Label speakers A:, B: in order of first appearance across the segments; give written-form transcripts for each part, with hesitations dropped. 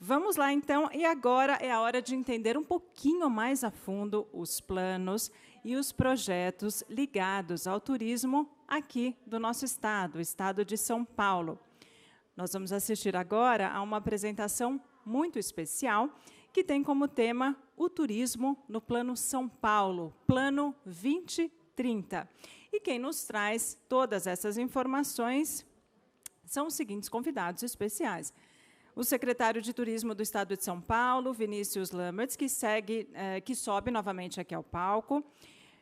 A: Vamos lá, então, e agora é a hora de entender um pouquinho mais a fundo os planos e os projetos ligados ao turismo aqui do nosso estado, o estado de São Paulo. Nós vamos assistir agora a uma apresentação muito especial que tem como tema o turismo no Plano São Paulo, Plano 2030. E quem nos traz todas essas informações são os seguintes convidados especiais. O secretário de Turismo do Estado de São Paulo, Vinícius Lammertz, que sobe novamente aqui ao palco.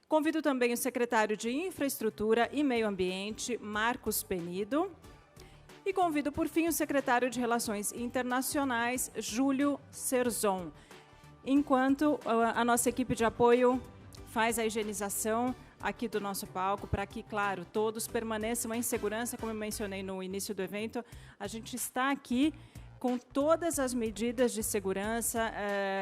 A: Convido também o secretário de Infraestrutura e Meio Ambiente, Marcos Penido. E convido, por fim, o secretário de Relações Internacionais, Júlio Serzon. Enquanto a nossa equipe de apoio faz a higienização aqui do nosso palco, para que, claro, todos permaneçam em segurança, como eu mencionei no início do evento, a gente está aqui com todas as medidas de segurança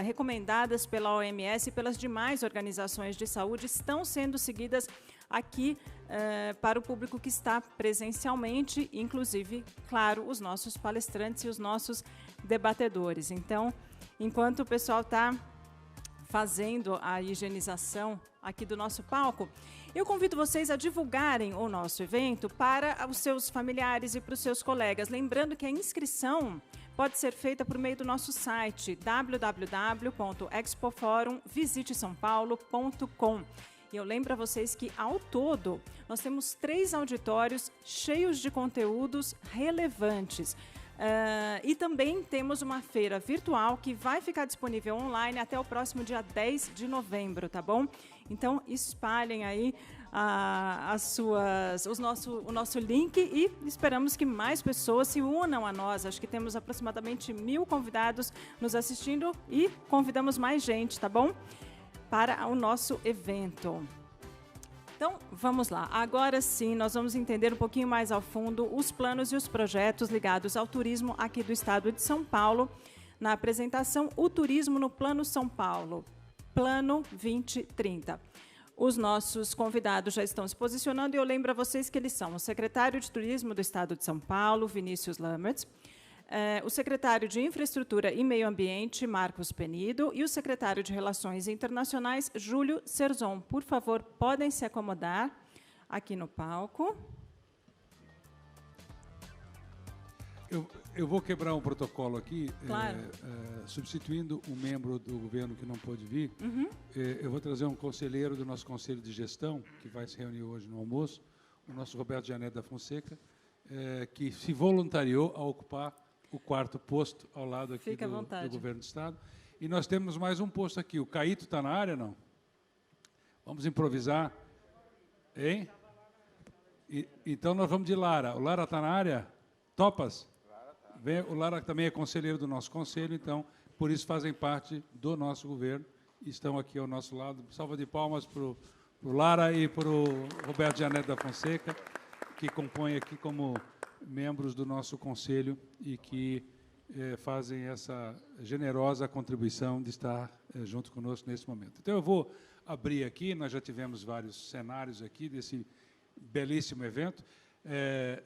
A: recomendadas pela OMS e pelas demais organizações de saúde, estão sendo seguidas aqui para o público que está presencialmente, inclusive, claro, os nossos palestrantes e os nossos debatedores. Então, enquanto o pessoal está fazendo a higienização aqui do nosso palco, eu convido vocês a divulgarem o nosso evento para os seus familiares e para os seus colegas. Lembrando que a inscrição pode ser feita por meio do nosso site www.expoforumvisitesaopaulo.com. E eu lembro a vocês que, ao todo, nós temos 3 auditórios cheios de conteúdos relevantes. E também temos uma feira virtual que vai ficar disponível online até o próximo dia 10 de novembro, tá bom? Então, espalhem aí o nosso link e esperamos que mais pessoas se unam a nós. Acho que temos aproximadamente 1000 convidados nos assistindo e convidamos mais gente, tá bom? Para o nosso evento. Então, vamos lá. Agora sim, nós vamos entender um pouquinho mais ao fundo os planos e os projetos ligados ao turismo aqui do estado de São Paulo, na apresentação O Turismo no Plano São Paulo, Plano 2030. Os nossos convidados já estão se posicionando e eu lembro a vocês que eles são o secretário de Turismo do estado de São Paulo, Vinícius Lammertz, o secretário de Infraestrutura e Meio Ambiente, Marcos Penido, e o secretário de Relações Internacionais, Júlio Serzon. Por favor, podem se acomodar aqui no palco.
B: Eu vou quebrar um protocolo aqui,
A: claro.
B: Substituindo um membro do governo que não pôde vir. Eu vou trazer um conselheiro do nosso Conselho de Gestão, que vai se reunir hoje no almoço, o nosso Roberto Janete da Fonseca, que se voluntariou a ocupar o 4º posto ao lado aqui do Governo do Estado. E nós temos mais um posto aqui. O Caíto está na área, não? Vamos improvisar. Hein? Então, nós vamos de Lara. O Lara está na área? Topas? Vem, o Lara também é conselheiro do nosso conselho, então, por isso fazem parte do nosso governo. Estão aqui ao nosso lado. Salva de palmas para o Lara e para o Roberto Janete da Fonseca, que compõem aqui como membros do nosso conselho e que fazem essa generosa contribuição de estar junto conosco nesse momento. Então, eu vou abrir aqui, nós já tivemos vários cenários aqui desse belíssimo evento,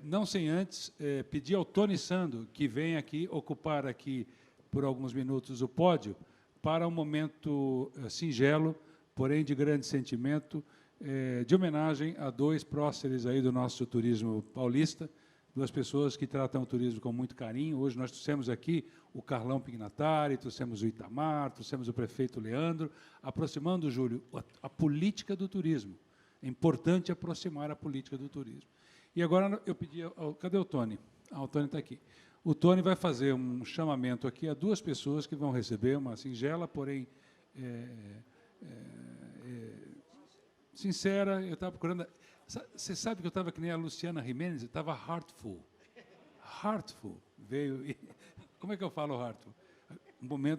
B: não sem antes pedir ao Tony Sando que venha aqui ocupar aqui por alguns minutos o pódio para um momento singelo, porém de grande sentimento, de homenagem a 2 próceres aí do nosso turismo paulista, 2 pessoas que tratam o turismo com muito carinho. Hoje nós trouxemos aqui o Carlão Pignatari, trouxemos o Itamar, trouxemos o prefeito Leandro, aproximando, Júlio, a política do turismo. É importante aproximar a política do turismo. E agora eu pedi cadê o Tony? O Tony está aqui. O Tony vai fazer um chamamento aqui a 2 pessoas que vão receber uma singela, porém sincera. Eu estava procurando. Você sabe que eu estava que nem a Luciana Gimenez, eu estava heartful. Heartful. Veio. E, como é que eu falo heartful?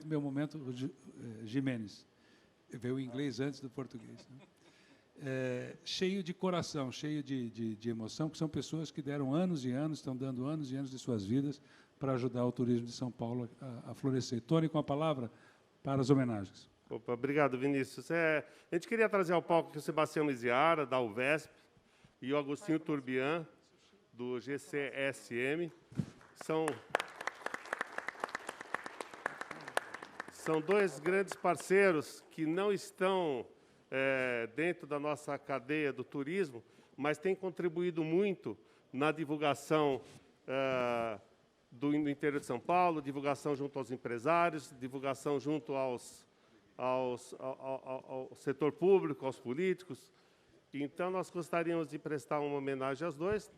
B: Meu momento, Gimenez. Veio o inglês antes do português. Né? Cheio de coração, cheio de emoção, que são pessoas que deram anos e anos, estão dando anos e anos de suas vidas para ajudar o turismo de São Paulo a florescer. Tony, com a palavra para as homenagens.
C: Opa, obrigado, Vinícius. A gente queria trazer ao palco aqui o Sebastião Miziara, da UVESP, e o Agostinho Turbian, do GCSM. São dois grandes parceiros que não estão dentro da nossa cadeia do turismo, mas têm contribuído muito na divulgação do interior de São Paulo, divulgação junto aos empresários, divulgação junto ao setor público, aos políticos. Então, nós gostaríamos de prestar uma homenagem aos dois,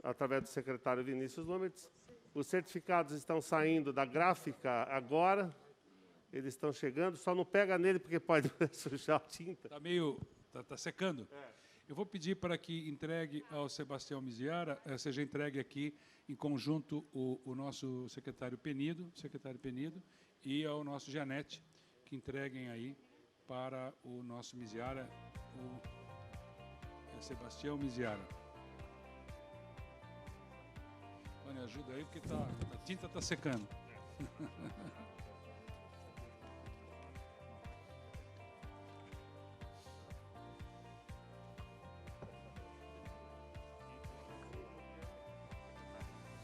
C: através do secretário Vinícius Numertz. Os certificados estão saindo da gráfica agora, eles estão chegando, só não pega nele porque pode sujar a tinta.
B: Está secando. Eu vou pedir para que entregue ao Sebastião Miziara, seja entregue aqui em conjunto o nosso secretário Penido, e ao nosso Janete, que entreguem aí para o nosso Miziara, o Sebastião Miziara. Me ajuda aí, porque a tinta está secando.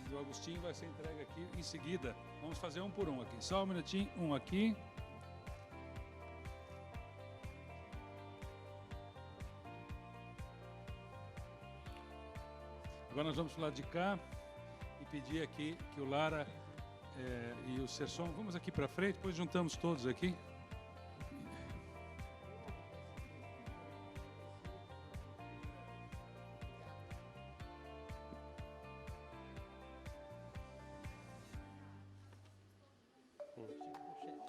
B: E o Agostinho vai ser entregue aqui em seguida. Vamos fazer um por um aqui. Só um minutinho, um aqui. Agora nós vamos para o lado de cá e pedir aqui que o Lara e o Sesson, vamos aqui para frente, depois juntamos todos aqui.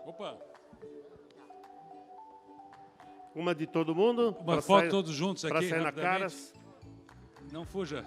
B: Opa!
C: Uma de todo mundo.
B: Uma foto todos juntos aqui.
C: Para sair na caras.
B: Não fuja.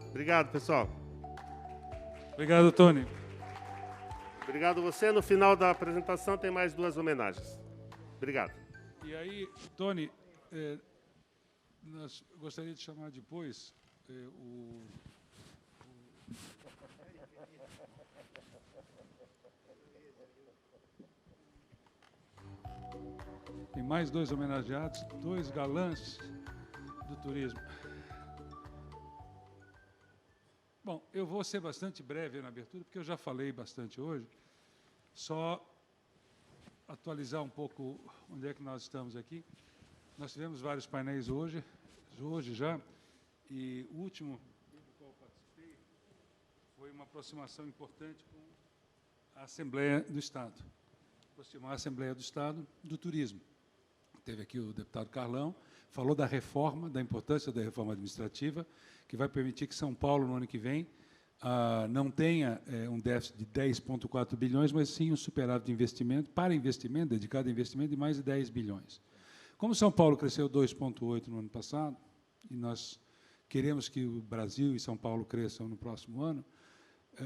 C: Obrigado, pessoal.
B: Obrigado, Tony.
C: Obrigado você. No final da apresentação tem mais duas homenagens. Obrigado.
B: E aí, Tony, nós gostaria de chamar depois Tem mais dois homenageados, dois galãs do turismo. Bom, eu vou ser bastante breve na abertura, porque eu já falei bastante hoje. Só atualizar um pouco onde é que nós estamos aqui. Nós tivemos vários painéis hoje já, e o último do qual participei foi uma aproximação importante com a Assembleia do Estado. Aproximar a Assembleia do Estado do turismo. Teve aqui o deputado Carlão, falou da reforma, da importância da reforma administrativa, que vai permitir que São Paulo, no ano que vem, não tenha um déficit de 10,4 bilhões, mas sim um superávit de investimento, dedicado a investimento, de mais de 10 bilhões. Como São Paulo cresceu 2,8 no ano passado, e nós queremos que o Brasil e São Paulo cresçam no próximo ano,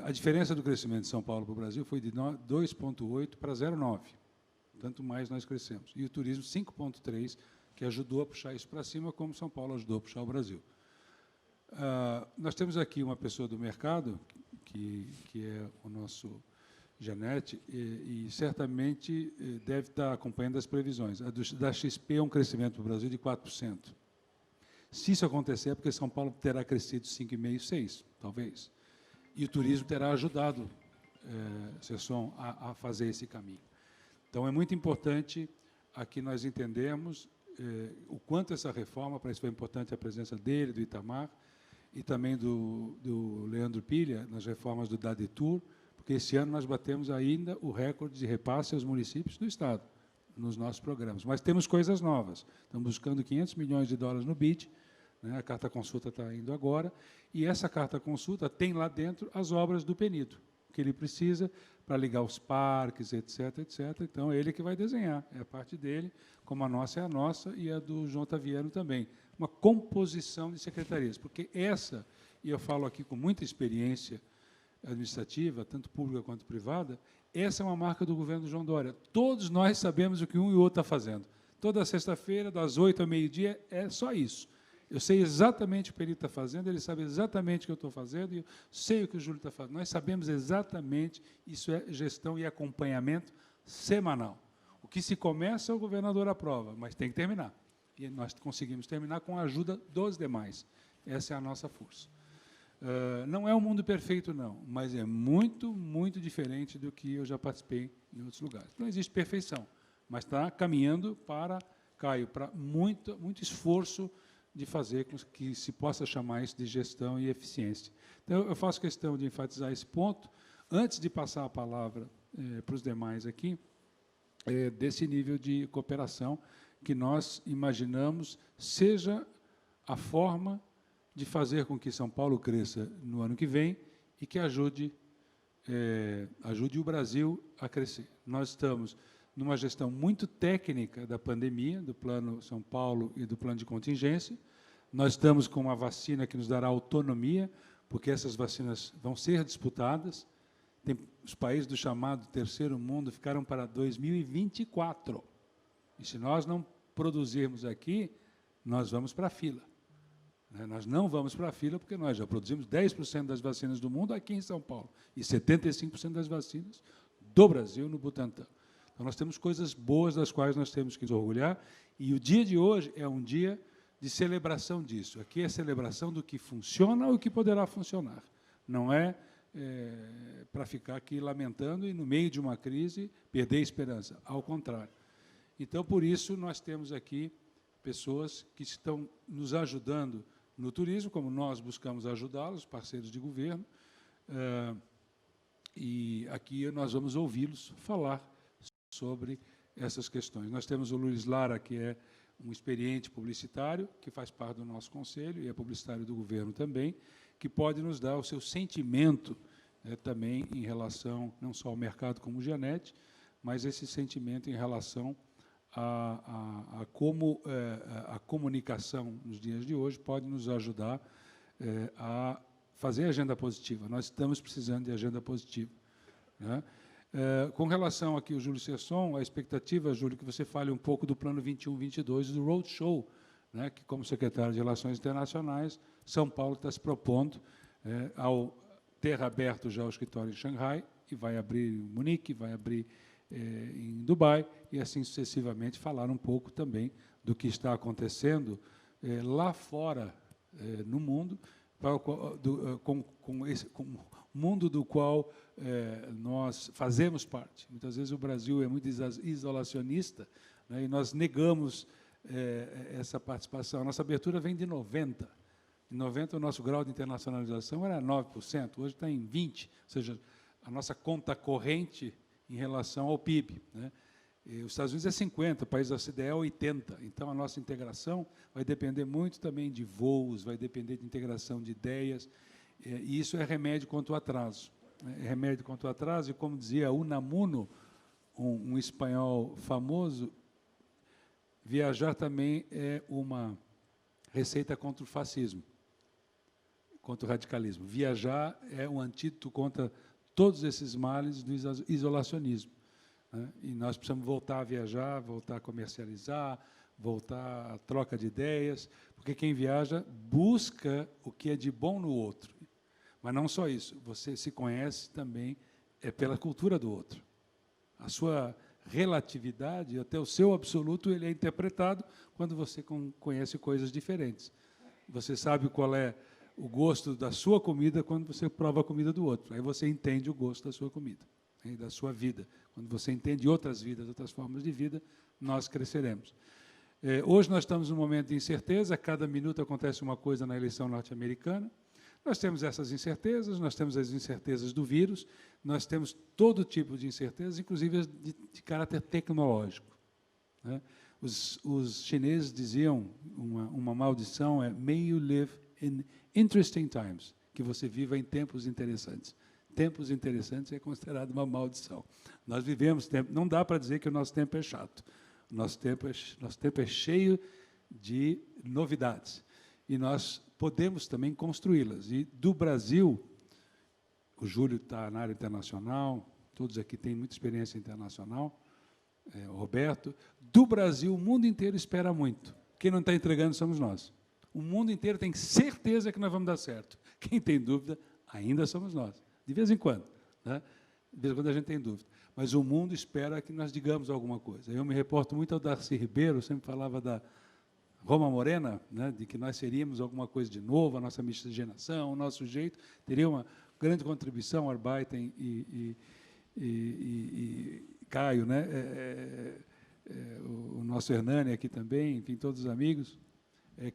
B: a diferença do crescimento de São Paulo para o Brasil foi de 2,8 para 0,9. Tanto mais nós crescemos. E o turismo, 5,3, que ajudou a puxar isso para cima, como São Paulo ajudou a puxar o Brasil. Nós temos aqui uma pessoa do mercado, que é o nosso Janete, e certamente deve estar acompanhando as previsões. A da XP é um crescimento para o Brasil de 4%. Se isso acontecer, é porque São Paulo terá crescido 5,5%, 6%, talvez. E o turismo terá ajudado, Sesson, a fazer esse caminho. Então, é muito importante aqui nós entendermos o quanto essa reforma, para isso foi importante a presença dele, do Itamar, e também do Leandro Pilha, nas reformas do DADETUR, porque esse ano nós batemos ainda o recorde de repasse aos municípios do Estado, nos nossos programas. Mas temos coisas novas. Estamos buscando 500 milhões de dólares no BID, né? A carta consulta está indo agora, e essa carta consulta tem lá dentro as obras do PENIDO, que ele precisa para ligar os parques, etc., etc. Então, ele que vai desenhar, é a parte dele, como a nossa é a nossa, e a do João Taviano também. Uma composição de secretarias, porque essa, e eu falo aqui com muita experiência administrativa, tanto pública quanto privada, essa é uma marca do governo João Dória. Todos nós sabemos o que um e o outro está fazendo. Toda sexta-feira, das 8 ao meio-dia, é só isso. Eu sei exatamente o que ele está fazendo, ele sabe exatamente o que eu estou fazendo, e eu sei o que o Júlio está fazendo. Nós sabemos exatamente, isso é gestão e acompanhamento semanal. O que se começa, o governador aprova, mas tem que terminar. E nós conseguimos terminar com a ajuda dos demais. Essa é a nossa força. Não é um mundo perfeito, não, mas é muito, muito diferente do que eu já participei em outros lugares. Não existe perfeição, mas está caminhando para, Caio, para muito esforço de fazer com que se possa chamar isso de gestão e eficiência. Então, eu faço questão de enfatizar esse ponto, antes de passar a palavra para os demais aqui, desse nível de cooperação que nós imaginamos seja a forma de fazer com que São Paulo cresça no ano que vem e que ajude o Brasil a crescer. Nós estamos numa gestão muito técnica da pandemia, do Plano São Paulo e do Plano de Contingência. Nós estamos com uma vacina que nos dará autonomia, porque essas vacinas vão ser disputadas. Os países do chamado terceiro mundo ficaram para 2024. E se nós não produzirmos aqui, nós vamos para a fila. Nós não vamos para a fila, porque nós já produzimos 10% das vacinas do mundo aqui em São Paulo e 75% das vacinas do Brasil no Butantan. Então, nós temos coisas boas das quais nós temos que nos orgulhar, e o dia de hoje é um dia de celebração disso. Aqui é celebração do que funciona ou que poderá funcionar. Não é para ficar aqui lamentando e, no meio de uma crise, perder a esperança. Ao contrário. Então, por isso, nós temos aqui pessoas que estão nos ajudando no turismo, como nós buscamos ajudá-los, parceiros de governo, e aqui nós vamos ouvi-los falar sobre essas questões. Nós temos o Luiz Lara, que é um experiente publicitário, que faz parte do nosso conselho, e é publicitário do governo também, que pode nos dar o seu sentimento também em relação, não só ao mercado como o Janete, mas esse sentimento em relação a como a comunicação nos dias de hoje pode nos ajudar a fazer agenda positiva. Nós estamos precisando de agenda positiva, né? Com relação aqui ao Júlio Sesson, a expectativa, Júlio, que você fale um pouco do Plano 21-22 do Roadshow, né, que, como secretário de Relações Internacionais, São Paulo está se propondo ao ter aberto já o escritório em Xangai, e vai abrir em Munique, vai abrir em Dubai, e assim sucessivamente falar um pouco também do que está acontecendo lá fora no mundo, com o mundo do qual nós fazemos parte. Muitas vezes o Brasil é muito isolacionista, né, e nós negamos essa participação. A nossa abertura vem de 90. Em 90, o nosso grau de internacionalização era 9%, hoje está em 20%, ou seja, a nossa conta corrente em relação ao PIB, né? E os Estados Unidos é 50%, o país da OCDE é 80%. Então, a nossa integração vai depender muito também de voos, vai depender de integração de ideias, e isso é remédio contra o atraso. É remédio contra o atraso, e como dizia Unamuno, um espanhol famoso, viajar também é uma receita contra o fascismo, contra o radicalismo. Viajar é um antídoto contra todos esses males do isolacionismo, né? E nós precisamos voltar a viajar, voltar a comercializar, voltar à troca de ideias, porque quem viaja busca o que é de bom no outro. Mas não só isso, você se conhece também pela cultura do outro. A sua relatividade, até o seu absoluto, ele é interpretado quando você conhece coisas diferentes. Você sabe qual é o gosto da sua comida quando você prova a comida do outro. Aí você entende o gosto da sua comida, e da sua vida. Quando você entende outras vidas, outras formas de vida, nós cresceremos. Hoje nós estamos num momento de incerteza, a cada minuto acontece uma coisa na eleição norte-americana. Nós temos essas incertezas, nós temos as incertezas do vírus, nós temos todo tipo de incertezas, inclusive de caráter tecnológico, né? Os chineses diziam, uma maldição é "May you live in interesting times", que você viva em tempos interessantes. Tempos interessantes é considerado uma maldição. Nós vivemos tempo, não dá para dizer que o nosso tempo é chato. Nosso tempo é cheio de novidades. E nós podemos também construí-las. E do Brasil, o Júlio está na área internacional, todos aqui têm muita experiência internacional, o Roberto. Do Brasil, o mundo inteiro espera muito. Quem não está entregando somos nós. O mundo inteiro tem certeza que nós vamos dar certo. Quem tem dúvida, ainda somos nós. De vez em quando. Né? De vez em quando a gente tem dúvida. Mas o mundo espera que nós digamos alguma coisa. Eu me reporto muito ao Darcy Ribeiro, sempre falava da Roma Morena, né, de que nós seríamos alguma coisa de novo, a nossa miscigenação, o nosso jeito, teria uma grande contribuição, Arbeiten e Caio, né, o nosso Hernani aqui também, enfim, todos os amigos,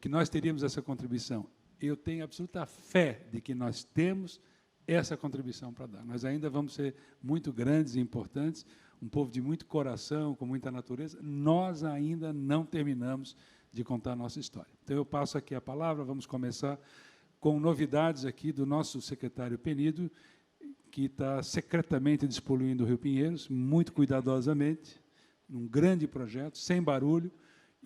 B: que nós teríamos essa contribuição. Eu tenho absoluta fé de que nós temos essa contribuição para dar. Nós ainda vamos ser muito grandes e importantes, um povo de muito coração, com muita natureza. Nós ainda não terminamos de contar a nossa história. Então, eu passo aqui a palavra, vamos começar com novidades aqui do nosso secretário Penido, que está secretamente despoluindo o Rio Pinheiros, muito cuidadosamente, num grande projeto, sem barulho,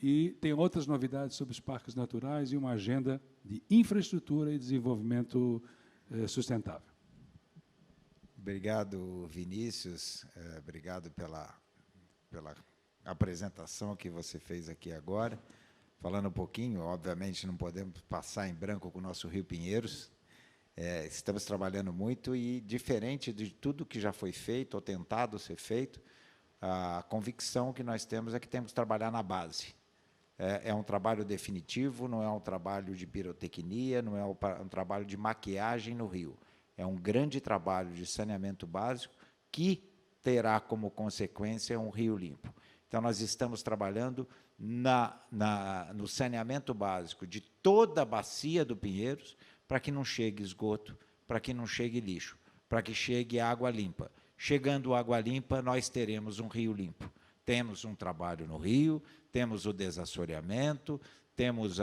B: e tem outras novidades sobre os parques naturais e uma agenda de infraestrutura e desenvolvimento sustentável.
D: Obrigado, Vinícius. Obrigado pela apresentação que você fez aqui agora. Falando um pouquinho, obviamente, não podemos passar em branco com o nosso Rio Pinheiros. Estamos trabalhando muito e, diferente de tudo que já foi feito ou tentado ser feito, a convicção que nós temos é que temos que trabalhar na base. É um trabalho definitivo, não é um trabalho de pirotecnia, não é um trabalho de maquiagem no rio. É um grande trabalho de saneamento básico que terá como consequência um rio limpo. Então, nós estamos trabalhando no saneamento básico de toda a bacia do Pinheiros para que não chegue esgoto, para que não chegue lixo, para que chegue água limpa. Chegando água limpa, nós teremos um rio limpo. Temos um trabalho no rio, temos o desassoreamento, temos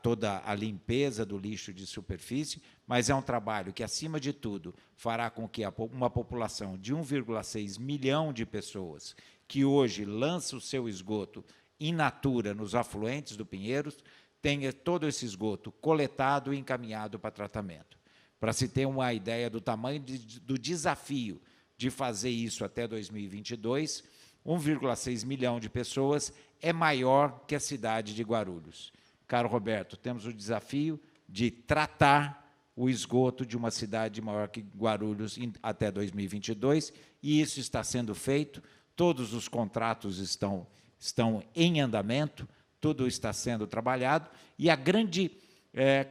D: toda a limpeza do lixo de superfície, mas é um trabalho que, acima de tudo, fará com que uma população de 1,6 milhão de pessoas, que hoje lança o seu esgoto in natura nos afluentes do Pinheiros, tenha todo esse esgoto coletado e encaminhado para tratamento. Para se ter uma ideia do tamanho do desafio de fazer isso até 2022, 1,6 milhão de pessoas é maior que a cidade de Guarulhos. Caro Roberto, temos o desafio de tratar o esgoto de uma cidade maior que Guarulhos até 2022, e isso está sendo feito, todos os contratos estão em andamento, tudo está sendo trabalhado, e a grande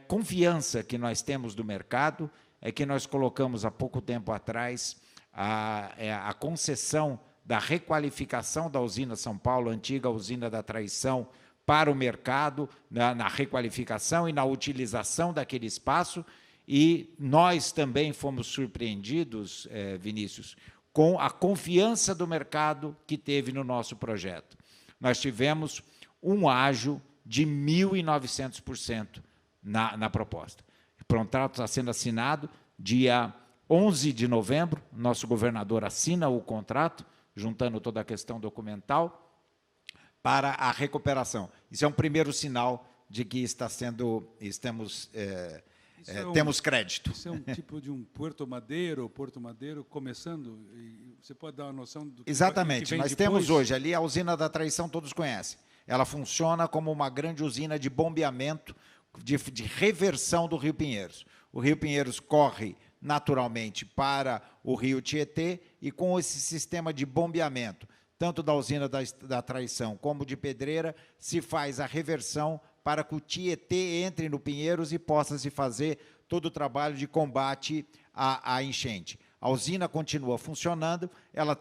D: confiança que nós temos do mercado é que nós colocamos, há pouco tempo atrás, a concessão da requalificação da usina São Paulo, antiga usina da Traição, para o mercado, na requalificação e na utilização daquele espaço, e nós também fomos surpreendidos, Vinícius, com a confiança do mercado que teve no nosso projeto. Nós tivemos um ágio de 1.900% na proposta. O contrato está sendo assinado dia 11 de novembro, nosso governador assina o contrato, juntando toda a questão documental, para a recuperação. Isso é um primeiro sinal de que temos crédito.
B: Isso é um tipo de um Porto Madeiro começando, e você pode dar uma noção do que
D: Exatamente.
B: Que vem
D: Nós
B: depois?
D: temos hoje ali a usina da Traição, todos conhecem. Ela funciona como uma grande usina de bombeamento, de reversão do Rio Pinheiros. O Rio Pinheiros corre naturalmente para o Rio Tietê, e com esse sistema de bombeamento, tanto da usina da Traição como de Pedreira, se faz a reversão para que o Tietê entre no Pinheiros e possa se fazer todo o trabalho de combate à enchente. A usina continua funcionando, ela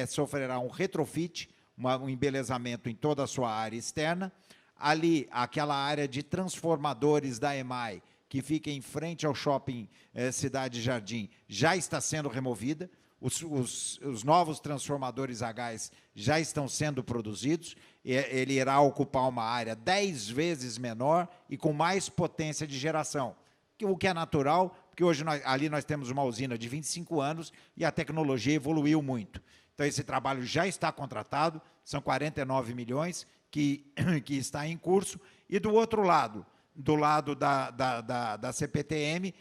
D: sofrerá um retrofit, um embelezamento em toda a sua área externa. Ali, aquela área de transformadores da EMAI, que fica em frente ao shopping Cidade Jardim, já está sendo removida. Os novos transformadores a gás já estão sendo produzidos, ele irá ocupar uma área 10 vezes menor e com mais potência de geração, o que é natural, porque hoje ali nós temos uma usina de 25 anos e a tecnologia evoluiu muito. Então, esse trabalho já está contratado, são 49 milhões que está em curso, e do outro lado, do lado da CPTM,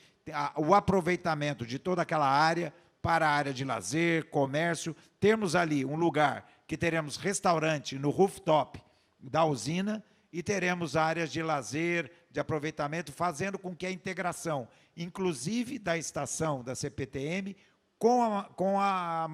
D: o aproveitamento de toda aquela área para a área de lazer, comércio. Temos ali um lugar que teremos restaurante no rooftop da usina e teremos áreas de lazer, de aproveitamento, fazendo com que a integração, inclusive da estação da CPTM, com a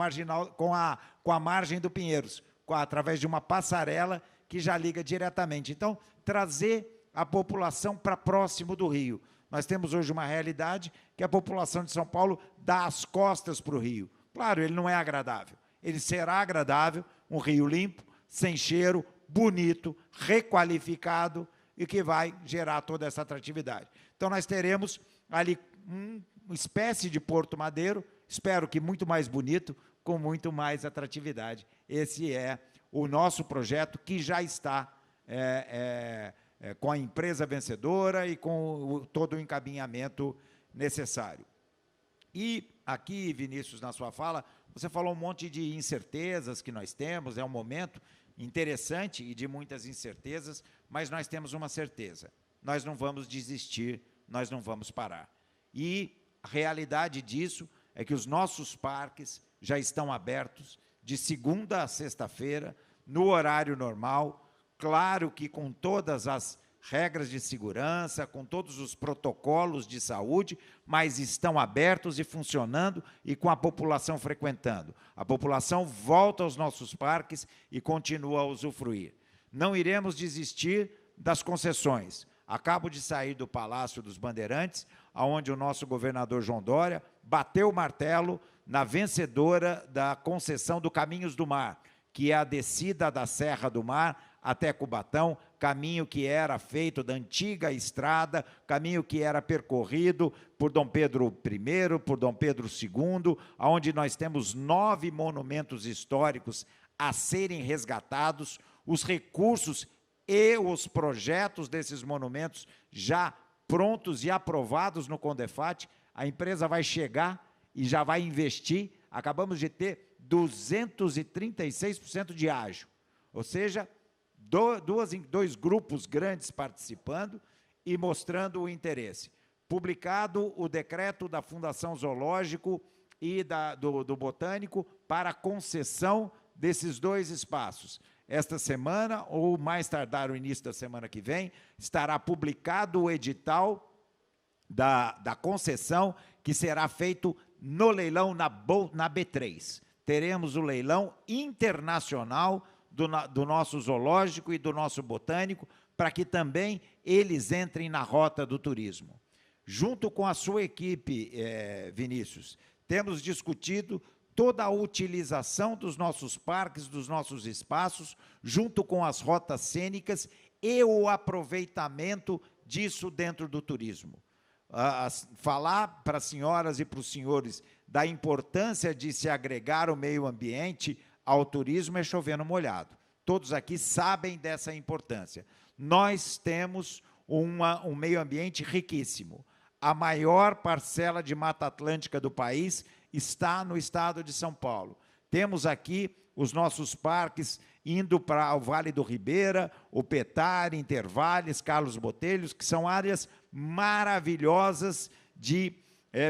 D: margem do Pinheiros, através de uma passarela que já liga diretamente. Então, trazer a população para próximo do rio. Nós temos hoje uma realidade que a população de São Paulo dá as costas para o rio. Claro, ele não é agradável. Ele será agradável, um rio limpo, sem cheiro, bonito, requalificado e que vai gerar toda essa atratividade. Então, nós teremos ali uma espécie de Porto Madeiro, espero que muito mais bonito, com muito mais atratividade. Esse é o nosso projeto, que já está com a empresa vencedora e com todo o encaminhamento necessário. E aqui, Vinícius, na sua fala, você falou um monte de incertezas que nós temos, é um momento interessante e de muitas incertezas, mas nós temos uma certeza: nós não vamos desistir, nós não vamos parar. E a realidade disso é que os nossos parques já estão abertos de segunda a sexta-feira, no horário normal, claro que com todas as regras de segurança, com todos os protocolos de saúde, mas estão abertos e funcionando e com a população frequentando. A população volta aos nossos parques e continua a usufruir. Não iremos desistir das concessões. Acabo de sair do Palácio dos Bandeirantes, onde o nosso governador João Dória bateu o martelo na vencedora da concessão do Caminhos do Mar, que é a descida da Serra do Mar até Cubatão, caminho que era feito da antiga estrada, caminho que era percorrido por Dom Pedro I, por Dom Pedro II, onde nós temos 9 monumentos históricos a serem resgatados, os recursos e os projetos desses monumentos já prontos e aprovados no CONDEFAT. A empresa vai chegar e já vai investir. Acabamos de ter 236% de ágio, ou seja, dois grupos grandes participando e mostrando o interesse. Publicado o decreto da Fundação Zoológico e do Botânico para a concessão desses 2 espaços. Esta semana, ou mais tardar o início da semana que vem, estará publicado o edital da concessão, que será feito no leilão na B3. Teremos o leilão internacional do nosso zoológico e do nosso botânico, para que também eles entrem na rota do turismo. Junto com a sua equipe, Vinícius, temos discutido toda a utilização dos nossos parques, dos nossos espaços, junto com as rotas cênicas e o aproveitamento disso dentro do turismo. Falar para as senhoras e para os senhores da importância de se agregar o meio ambiente ao turismo é chover no molhado. Todos aqui sabem dessa importância. Nós temos um meio ambiente riquíssimo. A maior parcela de Mata Atlântica do país está no estado de São Paulo. Temos aqui os nossos parques indo para o Vale do Ribeira, o Petare, Intervales, Carlos Botelhos, que são áreas maravilhosas de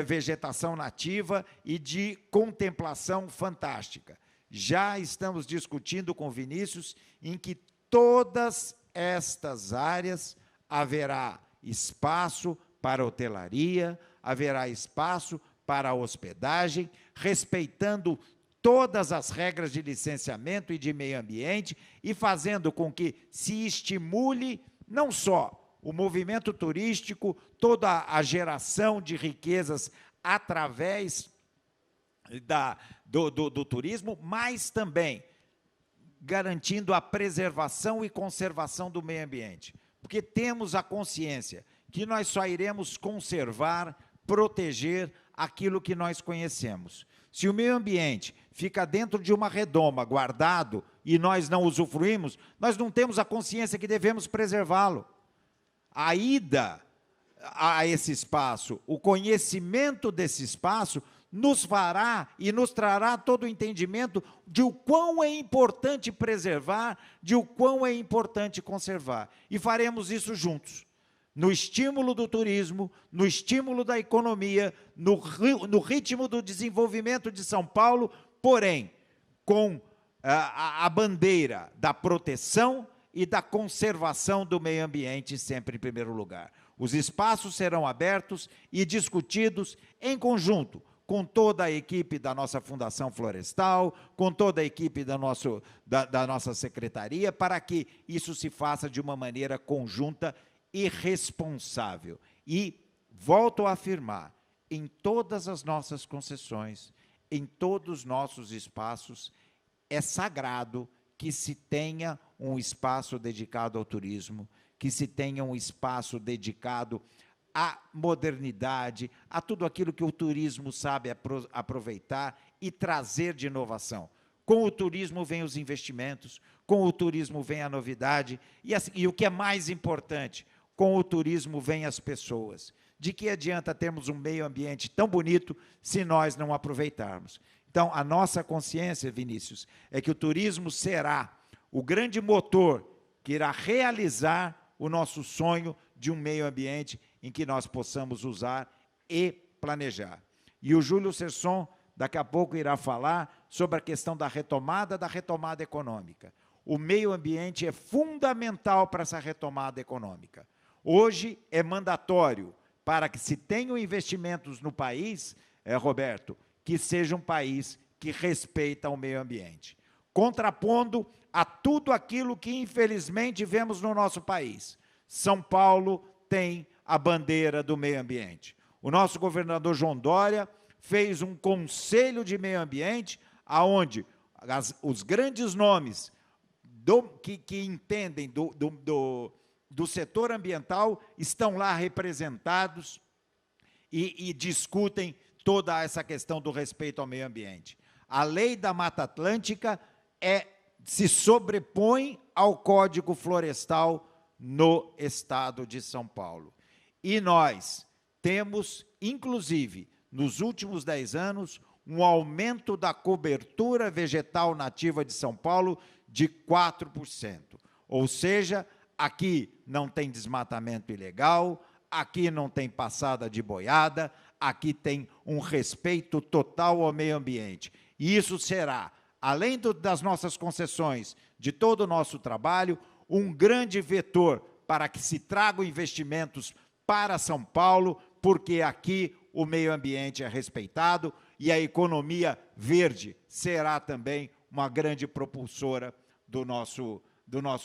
D: vegetação nativa e de contemplação fantástica. Já estamos discutindo com Vinícius em que todas estas áreas haverá espaço para hotelaria, haverá espaço para hospedagem, respeitando todas as regras de licenciamento e de meio ambiente e fazendo com que se estimule não só o movimento turístico, toda a geração de riquezas através do turismo, mas também garantindo a preservação e conservação do meio ambiente. Porque temos a consciência que nós só iremos conservar, proteger aquilo que nós conhecemos. Se o meio ambiente fica dentro de uma redoma, guardado, e nós não usufruímos, nós não temos a consciência que devemos preservá-lo. A ida a esse espaço, o conhecimento desse espaço, nos fará e nos trará todo o entendimento de o quão é importante preservar, de o quão é importante conservar. E faremos isso juntos, no estímulo do turismo, no estímulo da economia, no ritmo do desenvolvimento de São Paulo, porém, com a bandeira da proteção e da conservação do meio ambiente sempre em primeiro lugar. Os espaços serão abertos e discutidos em conjunto, com toda a equipe da nossa Fundação Florestal, com toda a equipe da nossa secretaria, para que isso se faça de uma maneira conjunta e responsável. E, volto a afirmar, em todas as nossas concessões, em todos os nossos espaços, é sagrado que se tenha um espaço dedicado ao turismo, que se tenha um espaço dedicado à modernidade, a tudo aquilo que o turismo sabe aproveitar e trazer de inovação. Com o turismo vem os investimentos, com o turismo vem a novidade, e o que é mais importante, com o turismo vem as pessoas. De que adianta termos um meio ambiente tão bonito se nós não aproveitarmos? Então, a nossa consciência, Vinícius, é que o turismo será o grande motor que irá realizar o nosso sonho de um meio ambiente em que nós possamos usar e planejar. E o Júlio Serson, daqui a pouco, irá falar sobre a questão da retomada econômica. O meio ambiente é fundamental para essa retomada econômica. Hoje é mandatório para que se tenham investimentos no país, Roberto, que seja um país que respeita o meio ambiente, contrapondo a tudo aquilo que, infelizmente, vemos no nosso país. São Paulo tem a bandeira do meio ambiente. O nosso governador João Dória fez um conselho de meio ambiente, onde os grandes nomes que entendem do setor ambiental estão lá representados e discutem toda essa questão do respeito ao meio ambiente. A lei da Mata Atlântica se sobrepõe ao Código Florestal no estado de São Paulo. E nós temos, inclusive, nos últimos 10 anos, um aumento da cobertura vegetal nativa de São Paulo de 4%. Ou seja, aqui não tem desmatamento ilegal, aqui não tem passada de boiada, aqui tem um respeito total ao meio ambiente. E isso será, além das nossas concessões, de todo o nosso trabalho, um grande vetor para que se tragam investimentos para São Paulo, porque aqui o meio ambiente é respeitado e a economia verde será também uma grande propulsora do nosso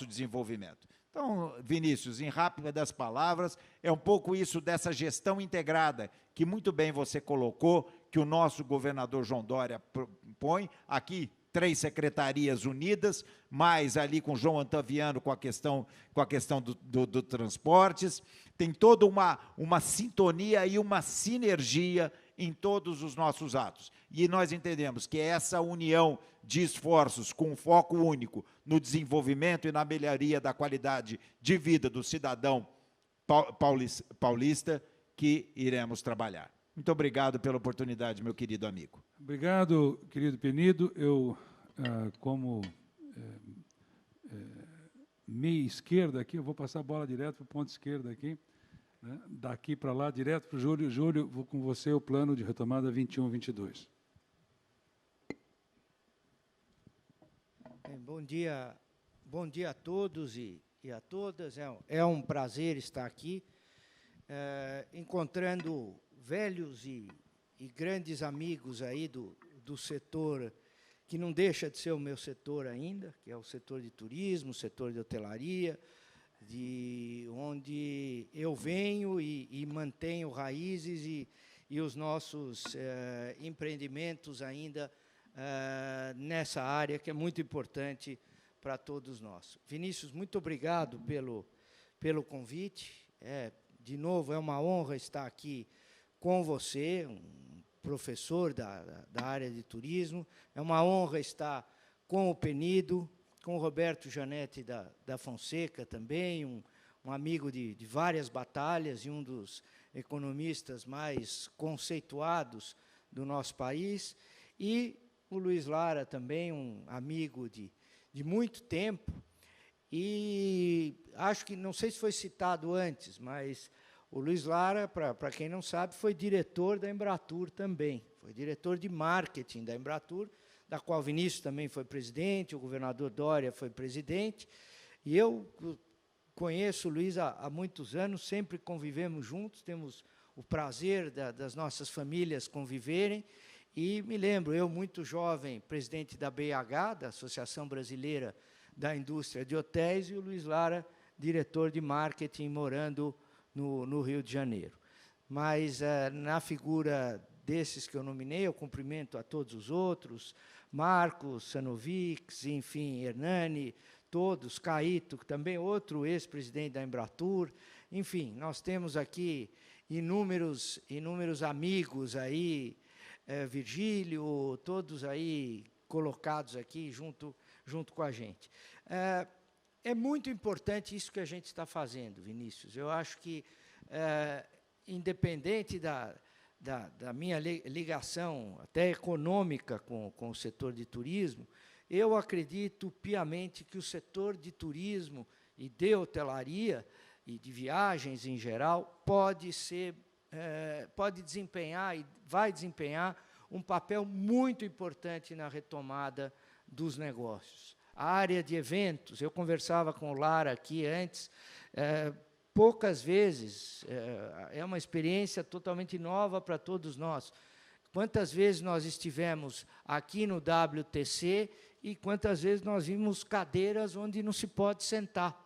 D: desenvolvimento. Então, Vinícius, em rápidas palavras, é um pouco isso dessa gestão integrada, que muito bem você colocou, que o nosso governador João Dória propõe, aqui 3 secretarias unidas, mais ali com João Antaviano com a questão do transportes, tem toda uma sintonia e uma sinergia em todos os nossos atos. E nós entendemos que essa união de esforços com um foco único no desenvolvimento e na melhoria da qualidade de vida do cidadão paulista que iremos trabalhar. Muito obrigado pela oportunidade, meu querido amigo.
B: Obrigado, querido Penido. Eu, como meia esquerda aqui, eu vou passar a bola direto para o ponto esquerdo aqui, né? Daqui para lá, direto para o Júlio. Júlio, vou com você o plano de retomada 21-22.
E: Bom dia a todos e a todas. É um prazer estar aqui, encontrando velhos e grandes amigos aí do setor, que não deixa de ser o meu setor ainda, que é o setor de turismo, o setor de hotelaria, de onde eu venho e mantenho raízes e os nossos empreendimentos ainda nessa área, que é muito importante para todos nós. Vinícius, muito obrigado pelo convite. De novo, é uma honra estar aqui com você, um professor da área de turismo. É uma honra estar com o Penido, com o Roberto Janetti da Fonseca também, um amigo de várias batalhas e um dos economistas mais conceituados do nosso país, e o Luiz Lara também, um amigo de muito tempo, e acho que, não sei se foi citado antes, mas o Luiz Lara, para quem não sabe, foi diretor da Embratur também, foi diretor de marketing da Embratur, da qual Vinícius também foi presidente, o governador Dória foi presidente, e eu conheço o Luiz há muitos anos, sempre convivemos juntos, temos o prazer das nossas famílias conviverem, e me lembro, eu muito jovem, presidente da BH, da Associação Brasileira da Indústria de Hotéis, e o Luiz Lara, diretor de marketing, morando no Rio de Janeiro. Mas, na figura desses que eu nominei, eu cumprimento a todos os outros, Marcos, Sanovics, enfim, Hernani, todos, Caíto, também outro ex-presidente da Embratur, enfim, nós temos aqui inúmeros amigos aí, Virgílio, todos aí colocados aqui junto com a gente. É muito importante isso que a gente está fazendo, Vinícius. Eu acho que, independente da minha ligação até econômica com o setor de turismo, eu acredito piamente que o setor de turismo e de hotelaria e de viagens em geral pode desempenhar e vai desempenhar um papel muito importante na retomada dos negócios. A área de eventos, eu conversava com o Lara aqui antes, poucas vezes, é uma experiência totalmente nova para todos nós. Quantas vezes nós estivemos aqui no WTC e quantas vezes nós vimos cadeiras onde não se pode sentar.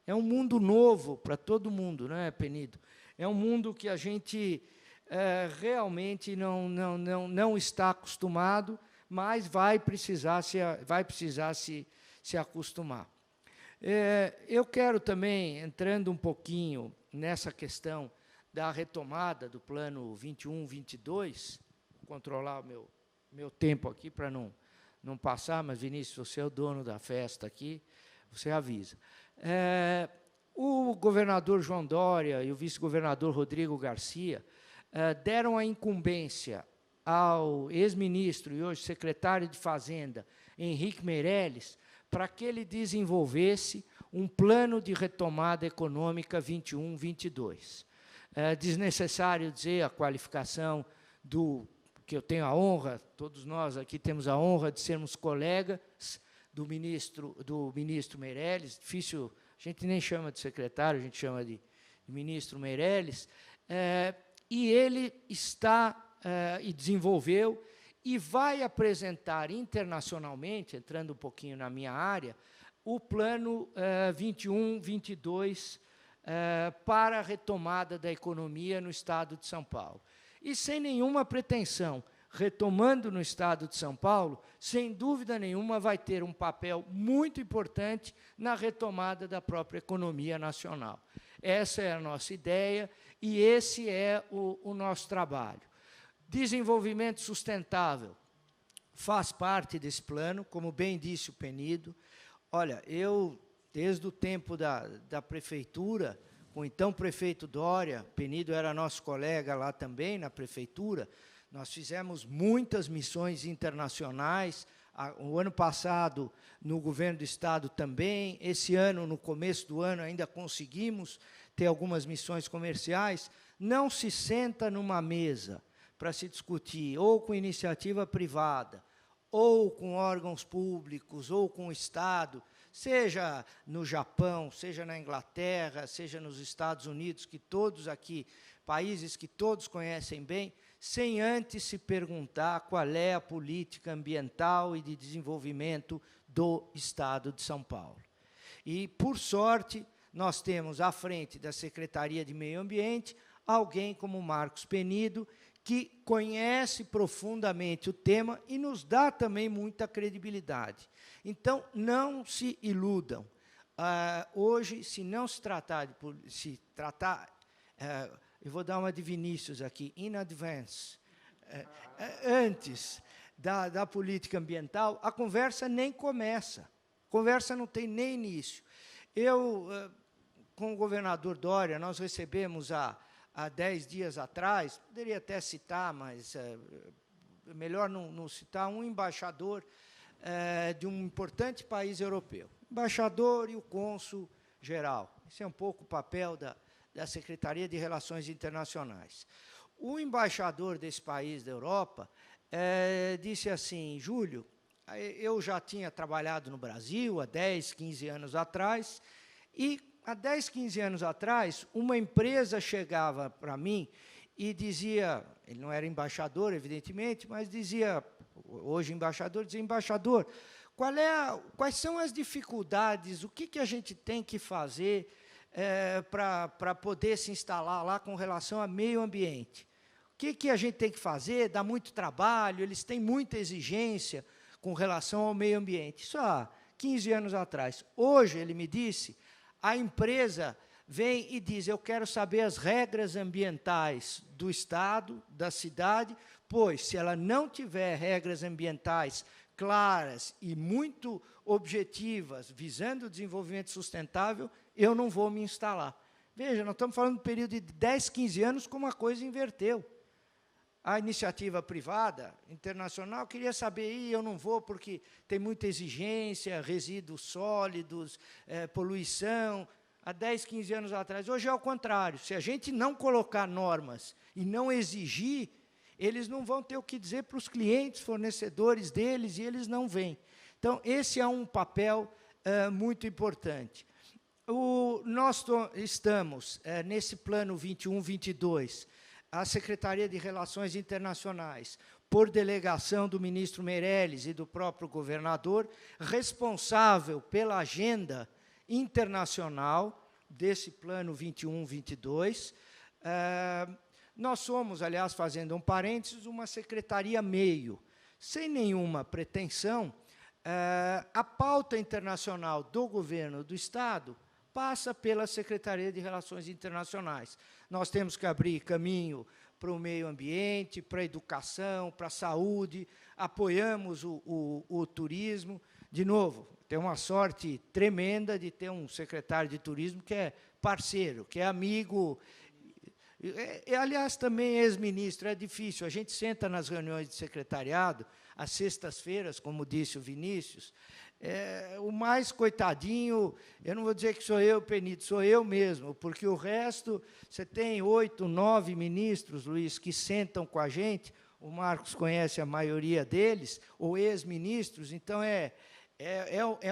E: É um mundo novo para todo mundo, não é, Penido? É um mundo que a gente realmente não está acostumado, mas vai precisar se acostumar. Eu quero também, entrando um pouquinho nessa questão da retomada do plano 21-22, controlar o meu tempo aqui para não passar, mas, Vinícius, você é o dono da festa aqui, você avisa. O governador João Dória e o vice-governador Rodrigo Garcia deram a incumbência ao ex-ministro e hoje secretário de Fazenda, Henrique Meirelles, para que ele desenvolvesse um plano de retomada econômica 21-22. É desnecessário dizer a qualificação que eu tenho a honra, todos nós aqui temos a honra de sermos colegas do ministro Meirelles, difícil, a gente nem chama de secretário, a gente chama de ministro Meirelles, e ele está e desenvolveu e vai apresentar internacionalmente, entrando um pouquinho na minha área, o plano 21-22 para a retomada da economia no Estado de São Paulo. E sem nenhuma pretensão, retomando no Estado de São Paulo, sem dúvida nenhuma vai ter um papel muito importante na retomada da própria economia nacional. Essa é a nossa ideia e esse é o nosso trabalho. Desenvolvimento sustentável faz parte desse plano, como bem disse o Penido. Olha, eu, desde o tempo da prefeitura, com o então prefeito Dória, Penido era nosso colega lá também na prefeitura, nós fizemos muitas missões internacionais, o ano passado no governo do Estado também, esse ano, no começo do ano, ainda conseguimos ter algumas missões comerciais. Não se senta numa mesa para se discutir, ou com iniciativa privada, ou com órgãos públicos, ou com o Estado, seja no Japão, seja na Inglaterra, seja nos Estados Unidos, que todos aqui, países que todos conhecem bem, sem antes se perguntar qual é a política ambiental e de desenvolvimento do Estado de São Paulo. E, por sorte, nós temos à frente da Secretaria de Meio Ambiente alguém como Marcos Penido, que conhece profundamente o tema e nos dá também muita credibilidade. Então, não se iludam. Hoje, se não se tratar eu vou dar uma de Vinícius aqui, in advance, antes da política ambiental, a conversa nem começa. A conversa não tem nem início. Eu, com o governador Dória, nós recebemos há 10 dias atrás, poderia até citar, mas melhor não citar, um embaixador de um importante país europeu. Embaixador e o cônsul geral. Esse é um pouco o papel da Secretaria de Relações Internacionais. O embaixador desse país da Europa disse assim: Júlio, eu já tinha trabalhado no Brasil há 10, 15 anos atrás, e há 10, 15 anos atrás, uma empresa chegava para mim e dizia, ele não era embaixador, evidentemente, mas dizia, hoje embaixador, dizia: embaixador, quais são as dificuldades, o que a gente tem que fazer para poder se instalar lá com relação ao meio ambiente? O que a gente tem que fazer? Dá muito trabalho, eles têm muita exigência com relação ao meio ambiente. Isso há 15 anos atrás. Hoje, ele me disse, a empresa vem e diz: eu quero saber as regras ambientais do Estado, da cidade, pois, se ela não tiver regras ambientais claras e muito objetivas, visando o desenvolvimento sustentável, eu não vou me instalar. Veja, nós estamos falando de um período de 10, 15 anos, como a coisa inverteu. A iniciativa privada, internacional, queria saber, e eu não vou porque tem muita exigência, resíduos sólidos, poluição. Há 10, 15 anos atrás. Hoje é o contrário. Se a gente não colocar normas e não exigir, eles não vão ter o que dizer para os clientes, fornecedores deles, e eles não vêm. Então, esse é um papel muito importante. Nós estamos, nesse plano 21-22, a Secretaria de Relações Internacionais, por delegação do ministro Meirelles e do próprio governador, responsável pela agenda internacional desse plano 21-22. Nós somos, aliás, fazendo um parênteses, uma secretaria meio, sem nenhuma pretensão. A pauta internacional do governo do Estado passa pela Secretaria de Relações Internacionais. Nós temos que abrir caminho para o meio ambiente, para a educação, para a saúde, apoiamos o turismo. De novo, tem uma sorte tremenda de ter um secretário de turismo que é parceiro, que é amigo, aliás, também ex-ministro. É difícil, a gente senta nas reuniões de secretariado, às sextas-feiras, como disse o Vinícius, o mais coitadinho, eu não vou dizer que sou eu, Penito, sou eu mesmo, porque o resto, você tem 8, 9 ministros, Luiz, que sentam com a gente, o Marcos conhece a maioria deles, ou ex-ministros, então é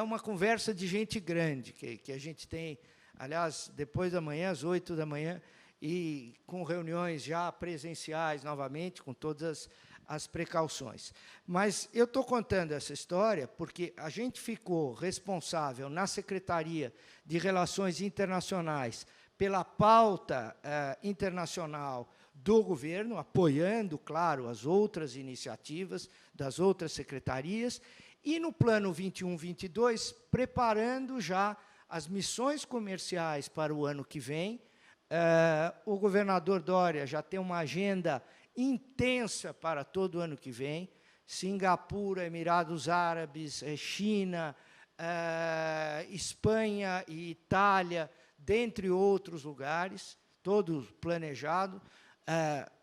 E: uma conversa de gente grande que a gente tem, aliás, depois da manhã, às 8 da manhã, e com reuniões já presenciais novamente, com todas as precauções. Mas eu estou contando essa história porque a gente ficou responsável na Secretaria de Relações Internacionais pela pauta internacional do governo, apoiando, claro, as outras iniciativas das outras secretarias, e no plano 21-22, preparando já as missões comerciais para o ano que vem. O governador Dória já tem uma agenda intensa para todo o ano que vem, Singapura, Emirados Árabes, China, Espanha e Itália, dentre outros lugares, todo planejado.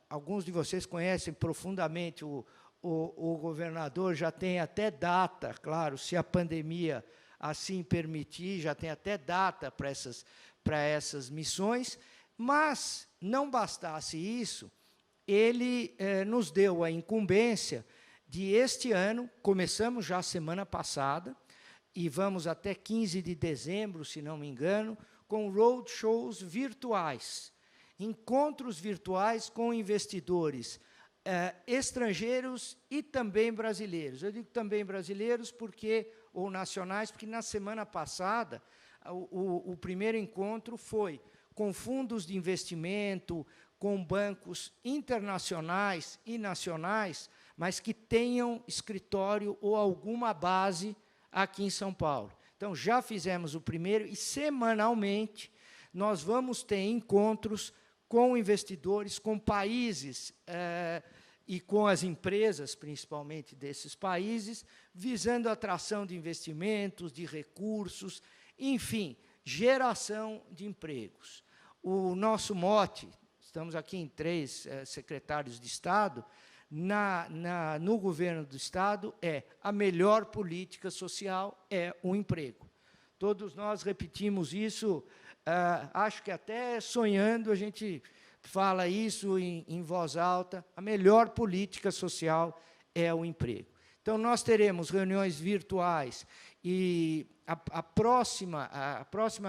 E: Alguns de vocês conhecem profundamente o governador, já tem até data, claro, se a pandemia assim permitir, já tem até data para essas missões, mas não bastasse isso, ele nos deu a incumbência de, este ano, começamos já semana passada, e vamos até 15 de dezembro, se não me engano, com roadshows virtuais, encontros virtuais com investidores estrangeiros e também brasileiros. Eu digo também brasileiros ou nacionais, porque na semana passada o primeiro encontro foi com fundos de investimento, com bancos internacionais e nacionais, mas que tenham escritório ou alguma base aqui em São Paulo. Então, já fizemos o primeiro, e semanalmente nós vamos ter encontros com investidores, com países e com as empresas, principalmente desses países, visando a atração de investimentos, de recursos, enfim, geração de empregos. O nosso mote, estamos aqui em 3 secretários de Estado, no governo do Estado é a melhor política social é o emprego. Todos nós repetimos isso, acho que até sonhando a gente fala isso em voz alta, a melhor política social é o emprego. Então, nós teremos reuniões virtuais e a próxima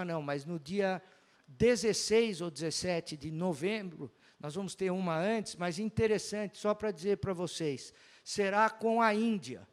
E: não, mas no dia 16 ou 17 de novembro, nós vamos ter uma antes, mas interessante, só para dizer para vocês, será com a Índia,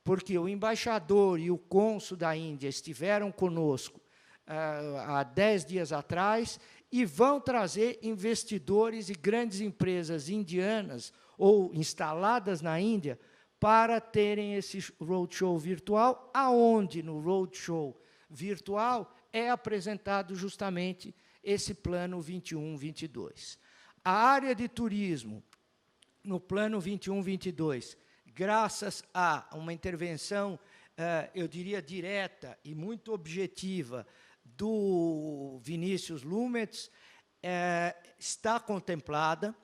E: porque o embaixador e o cônsul da Índia estiveram conosco há 10 dias atrás e vão trazer investidores e grandes empresas indianas ou instaladas na Índia para terem esse roadshow virtual, aonde no roadshow virtual é apresentado justamente esse plano 21-22. A área de turismo, no plano 21-22, graças a uma intervenção, eu diria, direta e muito objetiva do Vinícius Lumetz, está contemplada,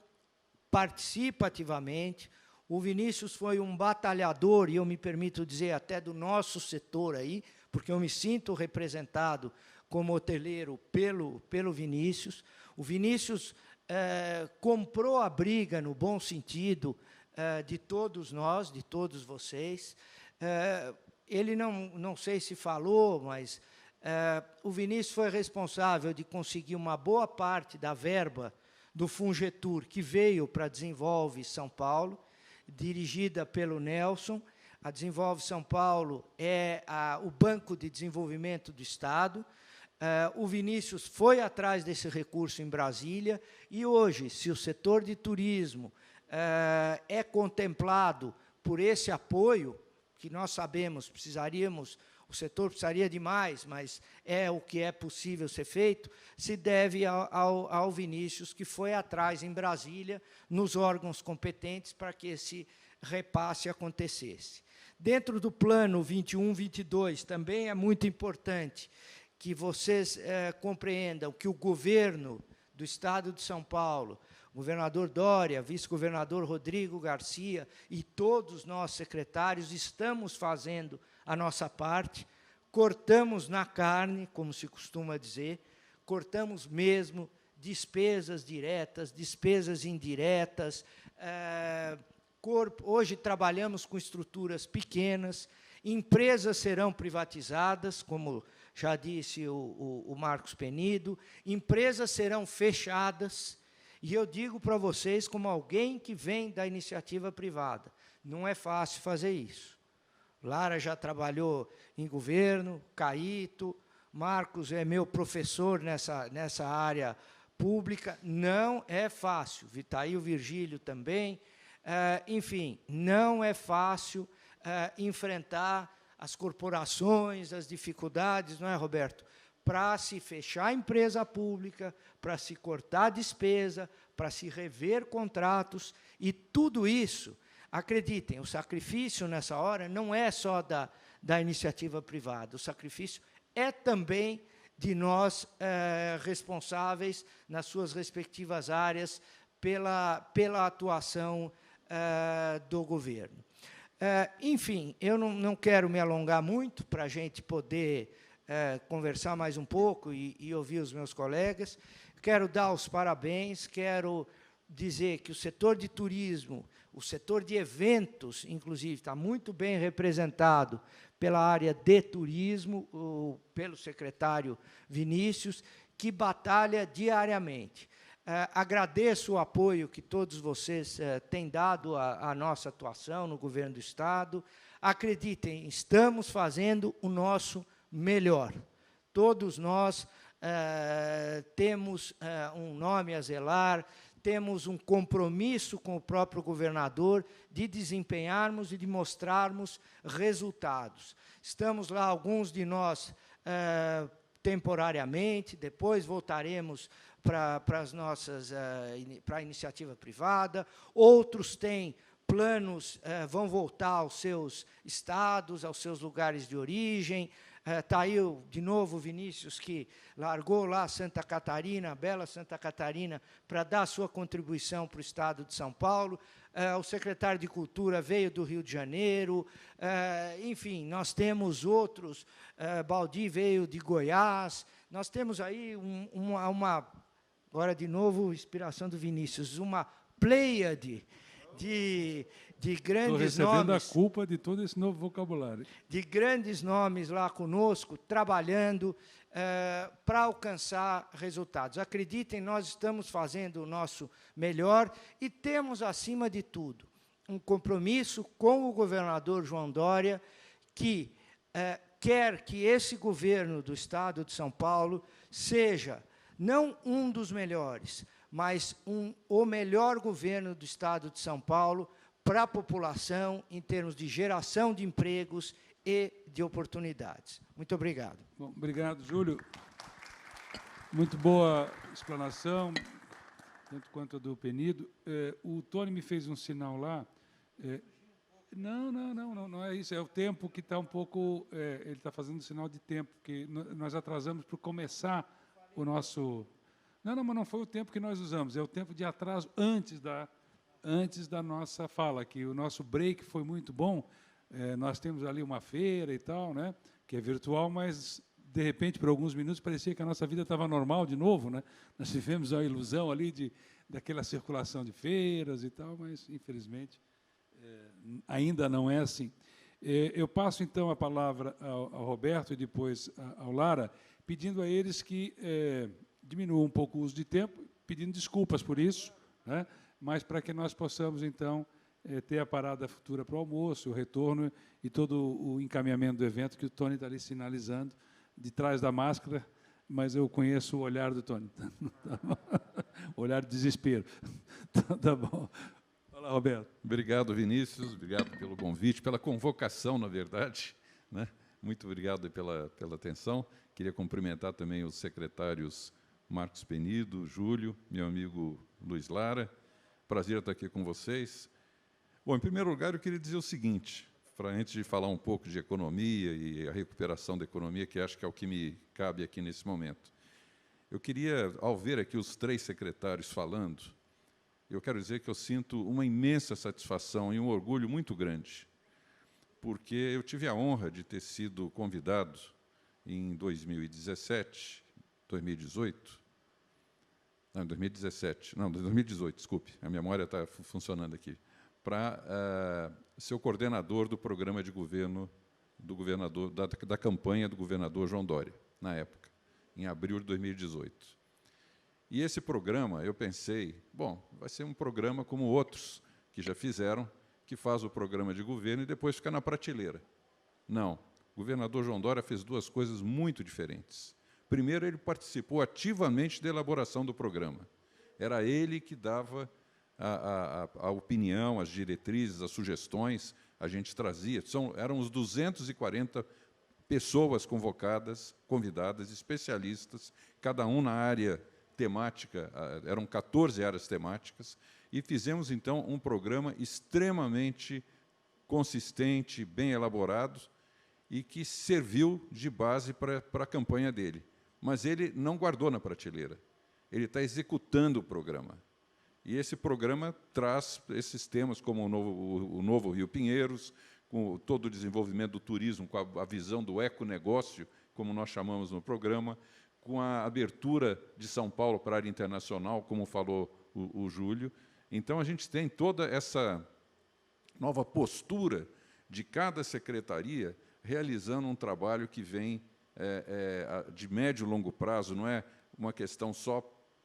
E: participa ativamente. O Vinícius foi um batalhador, e eu me permito dizer até do nosso setor aí, porque eu me sinto representado como hoteleiro pelo Vinícius. O Vinícius comprou a briga, no bom sentido, de todos nós, de todos vocês. Ele não sei se falou, mas o Vinícius foi responsável de conseguir uma boa parte da verba do Fungetur, que veio para a Desenvolve São Paulo, dirigida pelo Nelson. A Desenvolve São Paulo é o Banco de Desenvolvimento do Estado. O Vinícius foi atrás desse recurso em Brasília, e hoje, se o setor de turismo é contemplado por esse apoio, que nós sabemos, o setor precisaria de mais, mas é o que é possível ser feito, se deve ao Vinícius, que foi atrás em Brasília, nos órgãos competentes, para que esse repasse acontecesse. Dentro do plano 21-22, também é muito importante que vocês compreendam que o governo do Estado de São Paulo, o governador Dória, vice-governador Rodrigo Garcia e todos nós, secretários, estamos fazendo a nossa parte, cortamos na carne, como se costuma dizer, cortamos mesmo despesas diretas, despesas indiretas. Hoje trabalhamos com estruturas pequenas, empresas serão privatizadas, como já disse o Marcos Penido, empresas serão fechadas, e eu digo para vocês, como alguém que vem da iniciativa privada, não é fácil fazer isso. Lara já trabalhou em governo, Caíto, Marcos é meu professor nessa área pública, não é fácil, Vitaí, Virgílio também, enfim, não é fácil enfrentar as corporações, as dificuldades, não é, Roberto? Para se fechar a empresa pública, para se cortar a despesa, para se rever contratos, e tudo isso, acreditem, o sacrifício nessa hora não é só da iniciativa privada, o sacrifício é também de nós responsáveis nas suas respectivas áreas pela atuação do governo. Enfim, eu não quero me alongar muito para a gente poder conversar mais um pouco e ouvir os meus colegas. Quero dar os parabéns, quero dizer que o setor de turismo, o setor de eventos, inclusive, está muito bem representado pela área de turismo, pelo secretário Vinícius, que batalha diariamente. Agradeço o apoio que todos vocês têm dado à nossa atuação no governo do Estado. Acreditem, estamos fazendo o nosso melhor. Todos nós temos um nome a zelar, temos um compromisso com o próprio governador de desempenharmos e de mostrarmos resultados. Estamos lá, alguns de nós, temporariamente, depois voltaremos para a iniciativa privada, outros têm planos, vão voltar aos seus estados, aos seus lugares de origem. Está aí, de novo, o Vinícius, que largou lá Santa Catarina, a bela Santa Catarina, para dar sua contribuição para o Estado de São Paulo. O secretário de Cultura veio do Rio de Janeiro. Enfim, nós temos outros. Baldi veio de Goiás. Nós temos aí agora, de novo, inspiração do Vinícius, uma pleiade de grandes
B: Estou recebendo
E: nomes,
B: a culpa de todo esse novo vocabulário.
E: de grandes nomes lá conosco, trabalhando para alcançar resultados. Acreditem, nós estamos fazendo o nosso melhor e temos, acima de tudo, um compromisso com o governador João Dória, que quer que esse governo do Estado de São Paulo seja não um dos melhores, mas o melhor governo do Estado de São Paulo para a população, em termos de geração de empregos e de oportunidades. Muito obrigado.
B: Bom, obrigado, Júlio. Muito boa explanação, tanto quanto a do Penido. O Tony me fez um sinal lá. Não é isso. É o tempo que está um pouco... ele está fazendo um sinal de tempo, porque nós atrasamos para começar o nosso... Não, mas não foi o tempo que nós usamos, é o tempo de atraso antes da nossa fala, que o nosso break foi muito bom. Nós temos ali uma feira e tal, né, que é virtual, mas, de repente, por alguns minutos, parecia que a nossa vida estava normal de novo, né? Nós tivemos a ilusão ali daquela circulação de feiras e tal, mas, infelizmente, ainda não é assim. Eu passo, então, a palavra ao Roberto e depois ao Lara, pedindo a eles que diminuam um pouco o uso de tempo, pedindo desculpas por isso, né? Mas para que nós possamos, então, ter a parada futura para o almoço, o retorno e todo o encaminhamento do evento que o Tony está ali sinalizando, de trás da máscara, mas eu conheço o olhar do Tony. O olhar de desespero. Tá bom. Fala, Roberto.
F: Obrigado, Vinícius, obrigado pelo convite, pela convocação, na verdade, né? Muito obrigado pela atenção. Queria cumprimentar também os secretários Marcos Penido, Júlio, meu amigo Luiz Lara. Prazer estar aqui com vocês. Bom, em primeiro lugar, eu queria dizer o seguinte, antes de falar um pouco de economia e a recuperação da economia, que acho que é o que me cabe aqui nesse momento. Eu queria, ao ver aqui os três secretários falando, eu quero dizer que eu sinto uma imensa satisfação e um orgulho muito grande, porque eu tive a honra de ter sido convidado em 2017, 2018, não, 2017, não, 2018, desculpe, a memória está funcionando aqui, para ser o coordenador do programa de governo do governador, da campanha do governador João Dória, na época, em abril de 2018. E esse programa, eu pensei, bom, vai ser um programa como outros que já fizeram, que faz o programa de governo e depois fica na prateleira. Não, o governador João Dória fez duas coisas muito diferentes. Primeiro, ele participou ativamente da elaboração do programa. Era ele que dava a opinião, as diretrizes, as sugestões, a gente trazia. Eram os 240 pessoas convidadas, especialistas, cada um na área temática, eram 14 áreas temáticas, e fizemos, então, um programa extremamente consistente, bem elaborado, e que serviu de base para a campanha dele. Mas ele não guardou na prateleira, ele está executando o programa. E esse programa traz esses temas como o novo Rio Pinheiros, com todo o desenvolvimento do turismo, com a visão do econegócio, como nós chamamos no programa, com a abertura de São Paulo para a área internacional, como falou o Júlio. Então, a gente tem toda essa nova postura de cada secretaria realizando um trabalho que vem de médio e longo prazo, não é uma questão só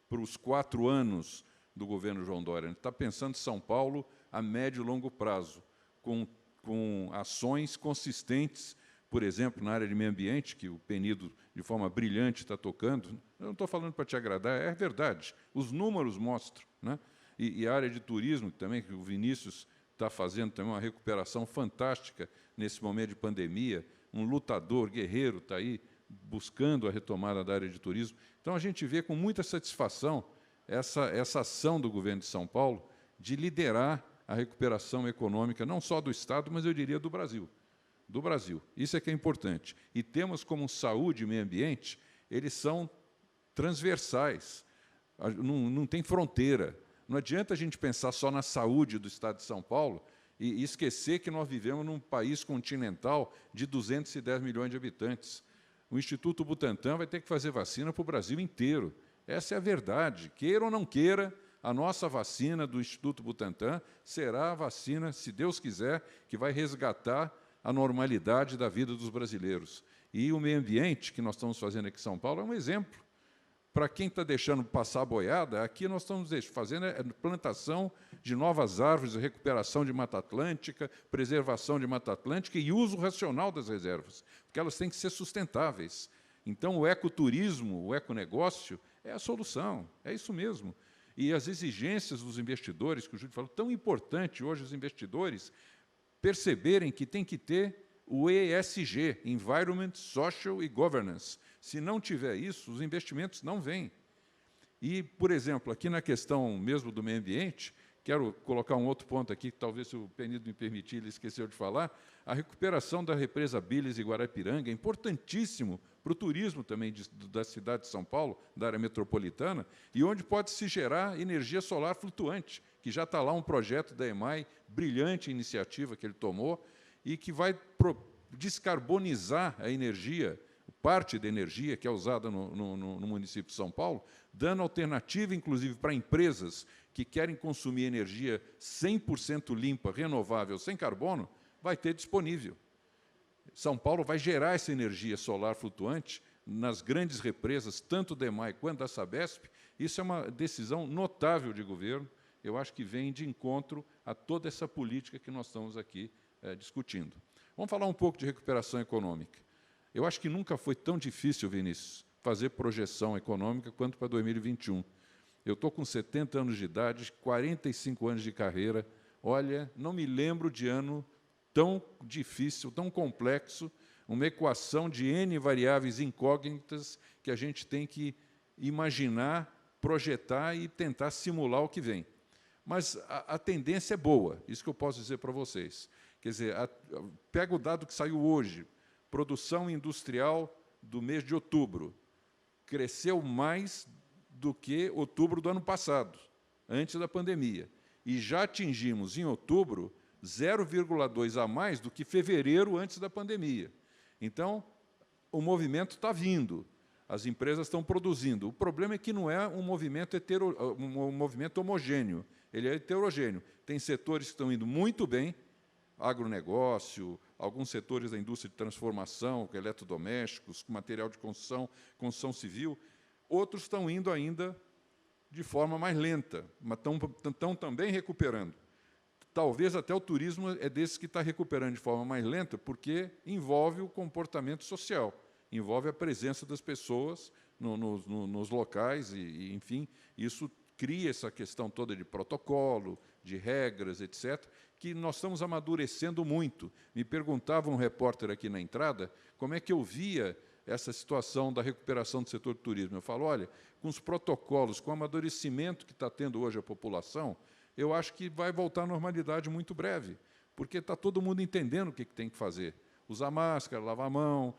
F: para os 4 anos do governo João Dória. A gente está pensando em São Paulo a médio e longo prazo, com ações consistentes, por exemplo, na área de meio ambiente, que o Penido, de forma brilhante, está tocando. Eu não estou falando para te agradar, é verdade. Os números mostram, né? E a área de turismo, também, que o Vinícius está fazendo também uma recuperação fantástica nesse momento de pandemia. Um lutador, guerreiro, está aí buscando a retomada da área de turismo. Então, a gente vê com muita satisfação essa ação do governo de São Paulo de liderar a recuperação econômica, não só do Estado, mas eu diria do Brasil. Do Brasil. Isso é que é importante. E temas como saúde e meio ambiente, eles são transversais, não tem fronteira. Não adianta a gente pensar só na saúde do Estado de São Paulo e esquecer que nós vivemos num país continental de 210 milhões de habitantes. O Instituto Butantan vai ter que fazer vacina para o Brasil inteiro. Essa é a verdade. Queira ou não queira, a nossa vacina do Instituto Butantan será a vacina, se Deus quiser, que vai resgatar a normalidade da vida dos brasileiros. E o meio ambiente que nós estamos fazendo aqui em São Paulo é um exemplo. Para quem está deixando passar a boiada, aqui nós estamos fazendo plantação de novas árvores, recuperação de Mata Atlântica, preservação de Mata Atlântica e uso racional das reservas, porque elas têm que ser sustentáveis. Então, o ecoturismo, o econegócio, é a solução, é isso mesmo. E as exigências dos investidores, que o Júlio falou, tão importante hoje os investidores perceberem que tem que ter o ESG, Environment, Social e Governance. Se não tiver isso, os investimentos não vêm. E, por exemplo, aqui na questão mesmo do meio ambiente, quero colocar um outro ponto aqui, que talvez, se o Penido me permitir, ele esqueceu de falar, a recuperação da represa Biles e Guarapiranga é importantíssimo para o turismo também da cidade de São Paulo, da área metropolitana, e onde pode se gerar energia solar flutuante, que já está lá um projeto da EMAI, brilhante iniciativa que ele tomou, e que vai descarbonizar a energia, parte da energia que é usada no município de São Paulo, dando alternativa, inclusive, para empresas que querem consumir energia 100% limpa, renovável, sem carbono, vai ter disponível. São Paulo vai gerar essa energia solar flutuante nas grandes represas, tanto da EMAI quanto da Sabesp. Isso é uma decisão notável de governo, eu acho que vem de encontro a toda essa política que nós estamos aqui discutindo. Vamos falar um pouco de recuperação econômica. Eu acho que nunca foi tão difícil, Vinícius, fazer projeção econômica quanto para 2021. Eu estou com 70 anos de idade, 45 anos de carreira. Olha, não me lembro de ano tão difícil, tão complexo, uma equação de N variáveis incógnitas que a gente tem que imaginar, projetar e tentar simular o que vem. Mas a tendência é boa, isso que eu posso dizer para vocês. Quer dizer, pega o dado que saiu hoje, produção industrial do mês de outubro, cresceu mais do que outubro do ano passado, antes da pandemia. E já atingimos, em outubro, 0,2 a mais do que fevereiro antes da pandemia. Então, o movimento está vindo, as empresas estão produzindo. O problema é que não é um movimento homogêneo, ele é heterogêneo. Tem setores que estão indo muito bem, agronegócio, alguns setores da indústria de transformação, eletrodomésticos, material de construção civil, outros estão indo ainda de forma mais lenta, mas estão também recuperando. Talvez até o turismo é desses que está recuperando de forma mais lenta, porque envolve o comportamento social, envolve a presença das pessoas nos locais, e, enfim, isso cria essa questão toda de protocolo, de regras, etc., que nós estamos amadurecendo muito. Me perguntava um repórter aqui na entrada como é que eu via essa situação da recuperação do setor do turismo. Eu falo, olha, com os protocolos, com o amadurecimento que está tendo hoje a população, eu acho que vai voltar à normalidade muito breve, porque está todo mundo entendendo o que tem que fazer. Usar máscara, lavar a mão,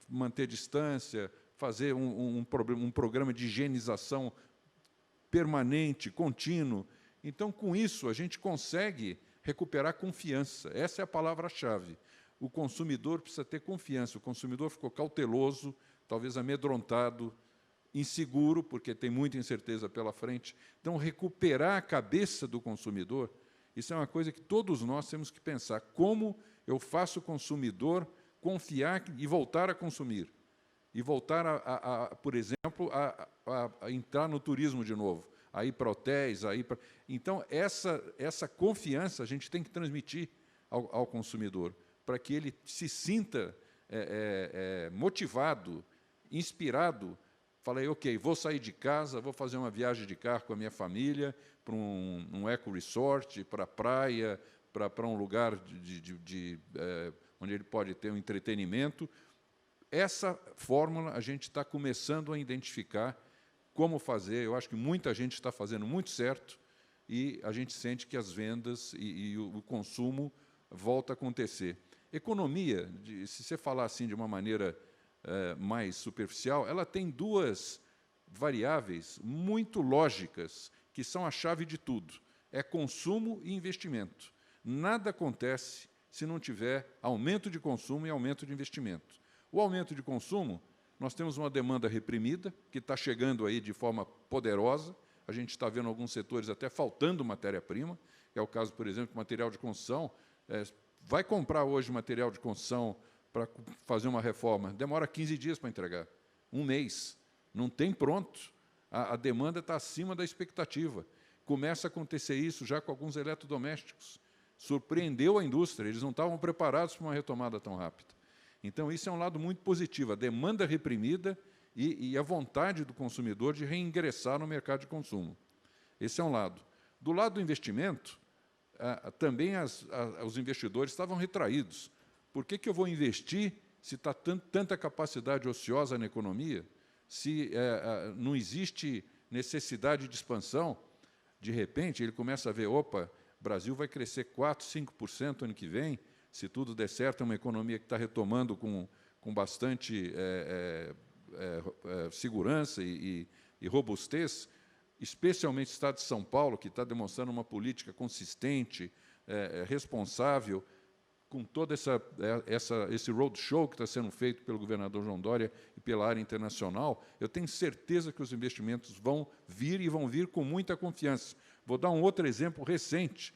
F: manter distância, fazer um programa de higienização permanente, contínuo. Então, com isso, a gente consegue recuperar confiança. Essa é a palavra-chave. O consumidor precisa ter confiança. O consumidor ficou cauteloso, talvez amedrontado, inseguro, porque tem muita incerteza pela frente. Então, recuperar a cabeça do consumidor, isso é uma coisa que todos nós temos que pensar. Como eu faço o consumidor confiar e voltar a consumir? E voltar, por exemplo, a entrar no turismo de novo, a ir para hotéis, Então, essa confiança a gente tem que transmitir ao consumidor, para que ele se sinta motivado, inspirado. Falei, ok, vou sair de casa, vou fazer uma viagem de carro com a minha família, para um eco-resort, para a praia, para um lugar onde ele pode ter um entretenimento. essa fórmula a gente está começando a identificar como fazer. Eu acho que muita gente está fazendo muito certo e a gente sente que as vendas e o consumo volta a acontecer. Economia, se você falar assim de uma maneira mais superficial, ela tem duas variáveis muito lógicas, que são a chave de tudo. É consumo e investimento. Nada acontece se não tiver aumento de consumo e aumento de investimento. O aumento de consumo, nós temos uma demanda reprimida, que está chegando aí de forma poderosa. A gente está vendo alguns setores até faltando matéria-prima, que é o caso, por exemplo, do material de construção. Vai comprar hoje material de construção para fazer uma reforma, demora 15 dias para entregar, um mês. Não tem pronto. A demanda está acima da expectativa. Começa a acontecer isso já com alguns eletrodomésticos. Surpreendeu a indústria, eles não estavam preparados para uma retomada tão rápida. Então, isso é um lado muito positivo, a demanda reprimida e a vontade do consumidor de reingressar no mercado de consumo. Esse é um lado. Do lado do investimento, também os investidores estavam retraídos. Por que eu vou investir se está tanta capacidade ociosa na economia, se não existe necessidade de expansão? De repente, ele começa a ver, opa, o Brasil vai crescer 4%, 5% ano que vem, se tudo der certo, é uma economia que está retomando com bastante segurança e robustez, especialmente o Estado de São Paulo, que está demonstrando uma política consistente, responsável, com todo esse roadshow que está sendo feito pelo governador João Dória e pela área internacional. Eu tenho certeza que os investimentos vão vir e vão vir com muita confiança. Vou dar um outro exemplo recente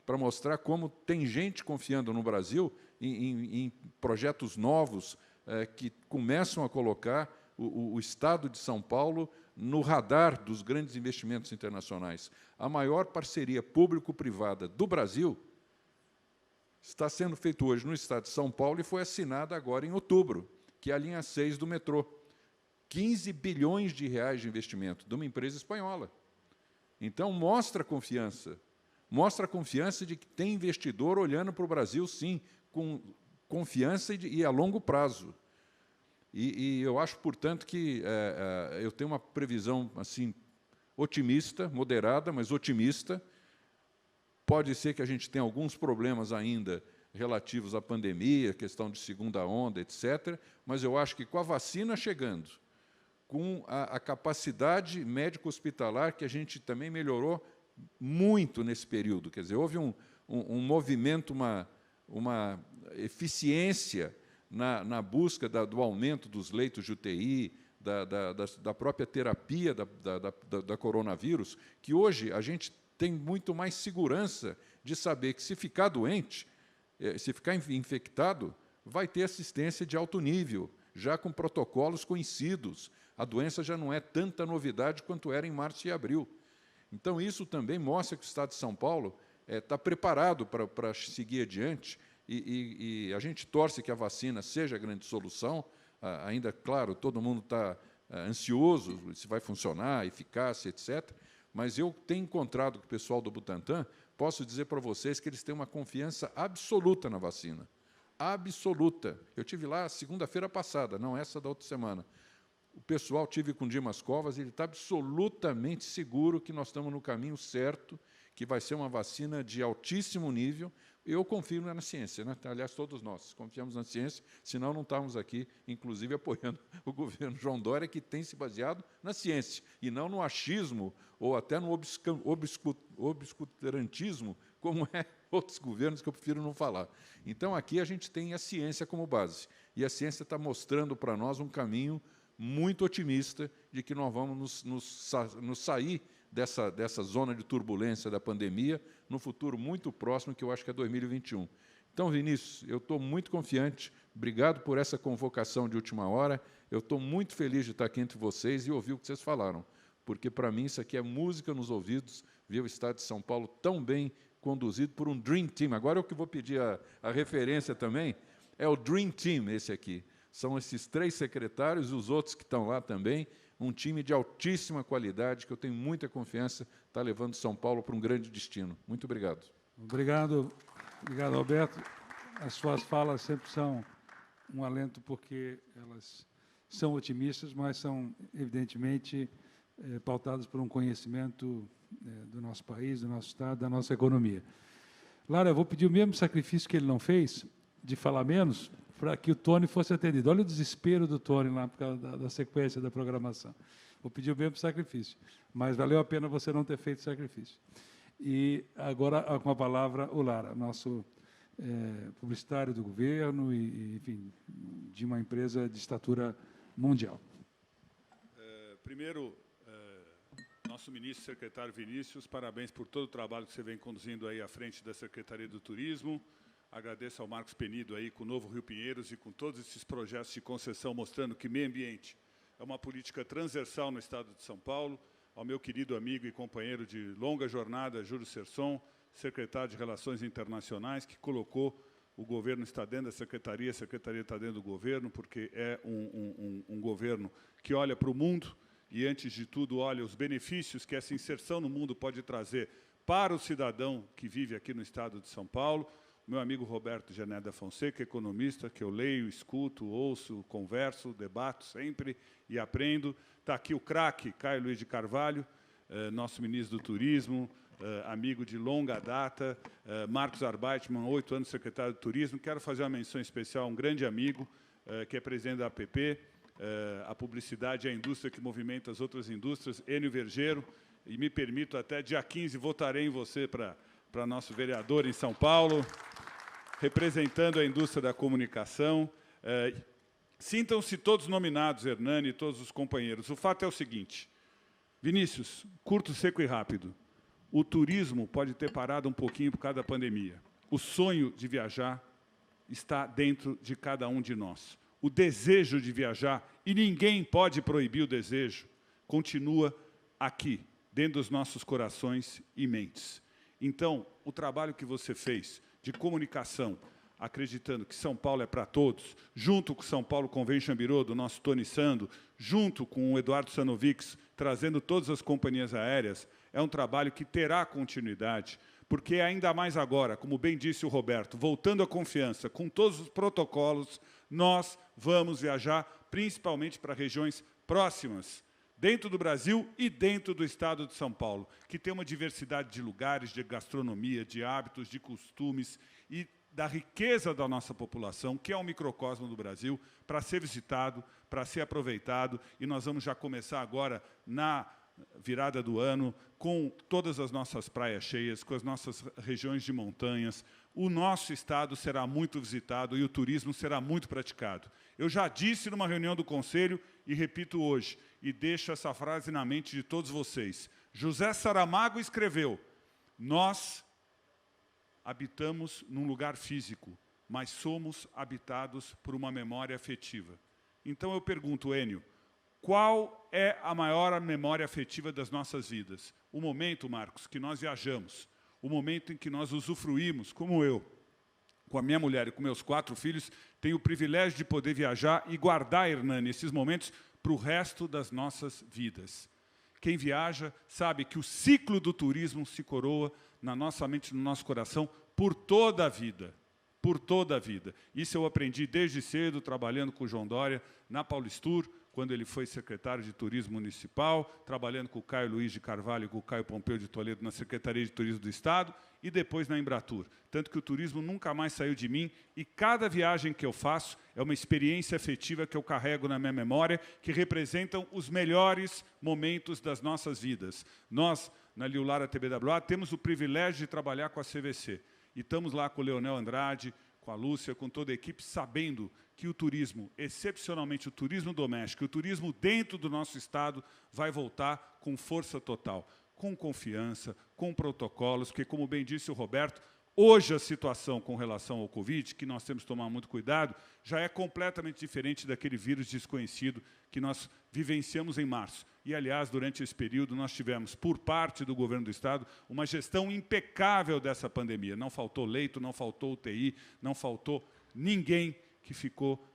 F: para mostrar como tem gente confiando no Brasil em projetos novos que começam a colocar o Estado de São Paulo no radar dos grandes investimentos internacionais. A maior parceria público-privada do Brasil está sendo feita hoje no Estado de São Paulo e foi assinada agora em outubro, que é a linha 6 do metrô. 15 bilhões de reais de investimento de uma empresa espanhola. Então, mostra confiança de que tem investidor olhando para o Brasil, sim, com confiança e a longo prazo. E eu acho, portanto, que eu tenho uma previsão assim otimista, moderada, mas otimista. Pode ser que a gente tenha alguns problemas ainda relativos à pandemia, questão de segunda onda, etc., mas eu acho que com a vacina chegando, com a capacidade médico-hospitalar, que a gente também melhorou muito nesse período, quer dizer, houve um movimento, uma eficiência na busca do aumento dos leitos de UTI, da própria terapia da coronavírus, que hoje a gente tem muito mais segurança de saber que, se ficar doente, se ficar infectado, vai ter assistência de alto nível, já com protocolos conhecidos. A doença já não é tanta novidade quanto era em março e abril. Então, isso também mostra que o Estado de São Paulo está preparado para seguir adiante, e a gente torce que a vacina seja a grande solução. Ainda, claro, todo mundo está ansioso se vai funcionar, eficácia, etc., mas eu tenho encontrado com o pessoal do Butantan, posso dizer para vocês que eles têm uma confiança absoluta na vacina. Absoluta. Eu tive lá segunda-feira passada, não essa da outra semana. O pessoal, tive com o Dimas Covas, ele está absolutamente seguro que nós estamos no caminho certo, que vai ser uma vacina de altíssimo nível. Eu confio na ciência, né? Aliás, todos nós confiamos na ciência, senão não estávamos aqui, inclusive, apoiando o governo João Dória, que tem se baseado na ciência, e não no achismo, ou até no obscurantismo, como outros governos que eu prefiro não falar. Então, aqui a gente tem a ciência como base, e a ciência está mostrando para nós um caminho muito otimista de que nós vamos nos sair dessa zona de turbulência da pandemia no futuro muito próximo, que eu acho que é 2021. Então, Vinícius, eu estou muito confiante, obrigado por essa convocação de última hora, eu estou muito feliz de estar aqui entre vocês e ouvir o que vocês falaram, porque, para mim, isso aqui é música nos ouvidos, ver o Estado de São Paulo tão bem conduzido por um Dream Team. Agora, eu que vou pedir a referência também, é o Dream Team esse aqui. São esses 3 secretários e os outros que estão lá também, um time de altíssima qualidade, que eu tenho muita confiança, está levando São Paulo para um grande destino. Muito obrigado.
B: Obrigado, Alberto. As suas falas sempre são um alento porque elas são otimistas, mas são, evidentemente, pautadas por um conhecimento do nosso país, do nosso Estado, da nossa economia. Lara, eu vou pedir o mesmo sacrifício que ele não fez, de falar menos, para que o Tony fosse atendido. Olha o desespero do Tony lá, por causa da sequência da programação. Vou pedir o mesmo sacrifício, mas valeu a pena você não ter feito sacrifício. E agora, com a palavra, o Lara, nosso publicitário do governo e, enfim, de uma empresa de estatura mundial.
G: Primeiro, nosso ministro secretário Vinícius, parabéns por todo o trabalho que você vem conduzindo aí à frente da Secretaria do Turismo. Agradeço ao Marcos Penido aí com o novo Rio Pinheiros e com todos esses projetos de concessão mostrando que meio ambiente é uma política transversal no Estado de São Paulo. Ao meu querido amigo e companheiro de longa jornada, Júlio Serson, secretário de Relações Internacionais, que colocou o governo está dentro da secretaria, a secretaria está dentro do governo, porque é um governo que olha para o mundo e, antes de tudo, olha os benefícios que essa inserção no mundo pode trazer para o cidadão que vive aqui no Estado de São Paulo. Meu amigo Roberto Jané da Fonseca, economista, que eu leio, escuto, ouço, converso, debato sempre e aprendo. Está aqui o craque Caio Luiz de Carvalho, nosso ministro do Turismo, amigo de longa data, Marcos Arbeitmann, 8 anos secretário de Turismo. Quero fazer uma menção especial a um grande amigo, que é presidente da APP, a publicidade é a indústria que movimenta as outras indústrias, Enio Vergeiro, e me permito até dia 15 votarei em você para nosso vereador em São Paulo, representando a indústria da comunicação. Sintam-se todos nominados, Hernani e todos os companheiros. O fato é o seguinte, Vinícius, curto, seco e rápido. O turismo pode ter parado um pouquinho por causa da pandemia. O sonho de viajar está dentro de cada um de nós. O desejo de viajar, e ninguém pode proibir o desejo, continua aqui, dentro dos nossos corações e mentes. Então, o trabalho que você fez de comunicação, acreditando que São Paulo é para todos, junto com o São Paulo Convention Bureau, do nosso Tony Sando, junto com o Eduardo Sanovics, trazendo todas as companhias aéreas, é um trabalho que terá continuidade, porque ainda mais agora, como bem disse o Roberto, voltando à confiança, com todos os protocolos, nós vamos viajar principalmente para regiões próximas, dentro do Brasil e dentro do Estado de São Paulo, que tem uma diversidade de lugares, de gastronomia, de hábitos, de costumes e da riqueza da nossa população, que é um microcosmo do Brasil, para ser visitado, para ser aproveitado. E nós vamos já começar agora, na virada do ano, com todas as nossas praias cheias, com as nossas regiões de montanhas. O nosso Estado será muito visitado e o turismo será muito praticado. Eu já disse numa reunião do Conselho, e repito hoje, e deixo essa frase na mente de todos vocês. José Saramago escreveu, nós habitamos num lugar físico, mas somos habitados por uma memória afetiva. Então eu pergunto, Enio, qual é a maior memória afetiva das nossas vidas? O momento, Marcos, que nós viajamos, o momento em que nós usufruímos, como eu, com a minha mulher e com meus 4 filhos, tenho o privilégio de poder viajar e guardar, Hernani, esses momentos para o resto das nossas vidas. Quem viaja sabe que o ciclo do turismo se coroa na nossa mente, no nosso coração, por toda a vida. Por toda a vida. Isso eu aprendi desde cedo, trabalhando com o João Dória, na Paulistur, quando ele foi secretário de Turismo Municipal, trabalhando com o Caio Luiz de Carvalho e com o Caio Pompeu de Toledo na Secretaria de Turismo do Estado e depois na Embratur. Tanto que o turismo nunca mais saiu de mim e cada viagem que eu faço é uma experiência afetiva que eu carrego na minha memória, que representam os melhores momentos das nossas vidas. Nós, na Liu Lara TBWA, temos o privilégio de trabalhar com a CVC. E estamos lá com o Leonel Andrade, com a Lúcia, com toda a equipe, sabendo que o turismo, excepcionalmente o turismo doméstico, o turismo dentro do nosso Estado, vai voltar com força total, com confiança, com protocolos, porque, como bem disse o Roberto, hoje a situação com relação ao Covid, que nós temos que tomar muito cuidado, já é completamente diferente daquele vírus desconhecido que nós vivenciamos em março. E, aliás, durante esse período, nós tivemos, por parte do governo do Estado, uma gestão impecável dessa pandemia. Não faltou leito, não faltou UTI, não faltou ninguém que ficou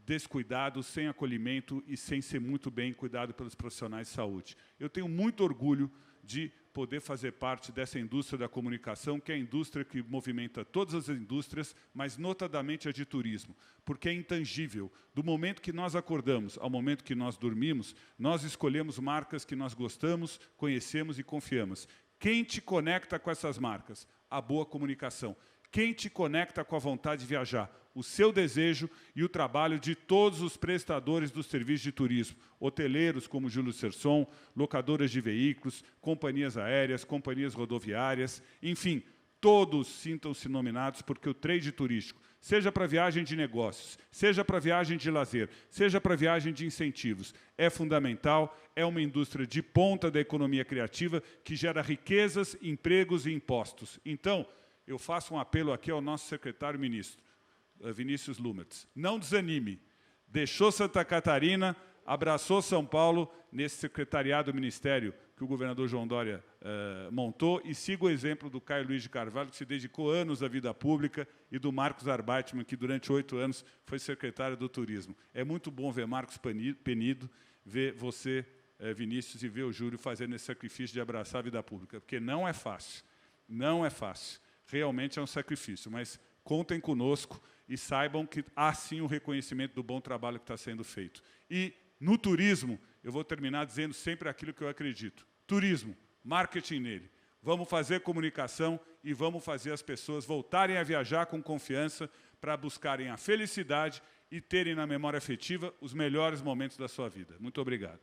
G: descuidado, sem acolhimento e sem ser muito bem cuidado pelos profissionais de saúde. Eu tenho muito orgulho de poder fazer parte dessa indústria da comunicação, que é a indústria que movimenta todas as indústrias, mas notadamente a de turismo, porque é intangível. Do momento que nós acordamos ao momento que nós dormimos, nós escolhemos marcas que nós gostamos, conhecemos e confiamos. Quem te conecta com essas marcas? A boa comunicação. Quem te conecta com a vontade de viajar? O seu desejo e o trabalho de todos os prestadores do serviço de turismo, hoteleiros como Júlio Serson, locadoras de veículos, companhias aéreas, companhias rodoviárias, enfim, todos sintam-se nominados, porque o trade turístico, seja para viagem de negócios, seja para viagem de lazer, seja para viagem de incentivos, é fundamental, é uma indústria de ponta da economia criativa que gera riquezas, empregos e impostos. Então, eu faço um apelo aqui ao nosso secretário-ministro, Vinícius Lumertz. Não desanime. Deixou Santa Catarina, abraçou São Paulo nesse secretariado do Ministério que o governador João Dória montou, e siga o exemplo do Caio Luiz de Carvalho, que se dedicou anos à vida pública, e do Marcos Arbeitmann, que durante 8 anos foi secretário do Turismo. É muito bom ver Marcos Penido, ver você, Vinícius, e ver o Júlio fazendo esse sacrifício de abraçar a vida pública, porque não é fácil. Não é fácil. Realmente é um sacrifício, mas contem conosco e saibam que há sim o reconhecimento do bom trabalho que está sendo feito. E, no turismo, eu vou terminar dizendo sempre aquilo que eu acredito. Turismo, marketing nele. Vamos fazer comunicação e vamos fazer as pessoas voltarem a viajar com confiança para buscarem a felicidade e terem na memória afetiva os melhores momentos da sua vida. Muito obrigado.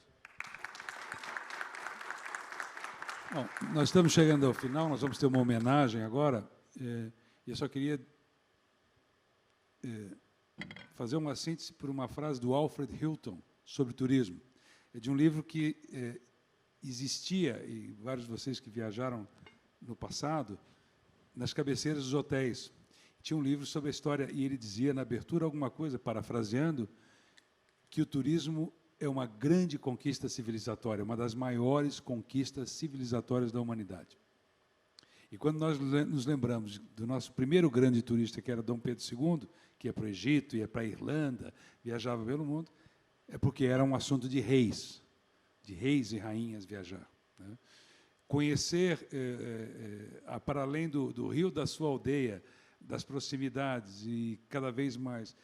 B: Bom, nós estamos chegando ao final, nós vamos ter uma homenagem agora. Eu só queria fazer uma síntese por uma frase do Alfred Hilton sobre turismo. É de um livro que existia, e vários de vocês que viajaram no passado, nas cabeceiras dos hotéis. Tinha um livro sobre a história, e ele dizia na abertura alguma coisa, parafraseando, que o turismo é uma grande conquista civilizatória, uma das maiores conquistas civilizatórias da humanidade. E quando nós nos lembramos do nosso primeiro grande turista, que era Dom Pedro II, que ia para o Egito, ia para a Irlanda, viajava pelo mundo, é porque era um assunto de reis e rainhas viajar. Né? Conhecer, para além do rio da sua aldeia, das proximidades e, cada vez mais,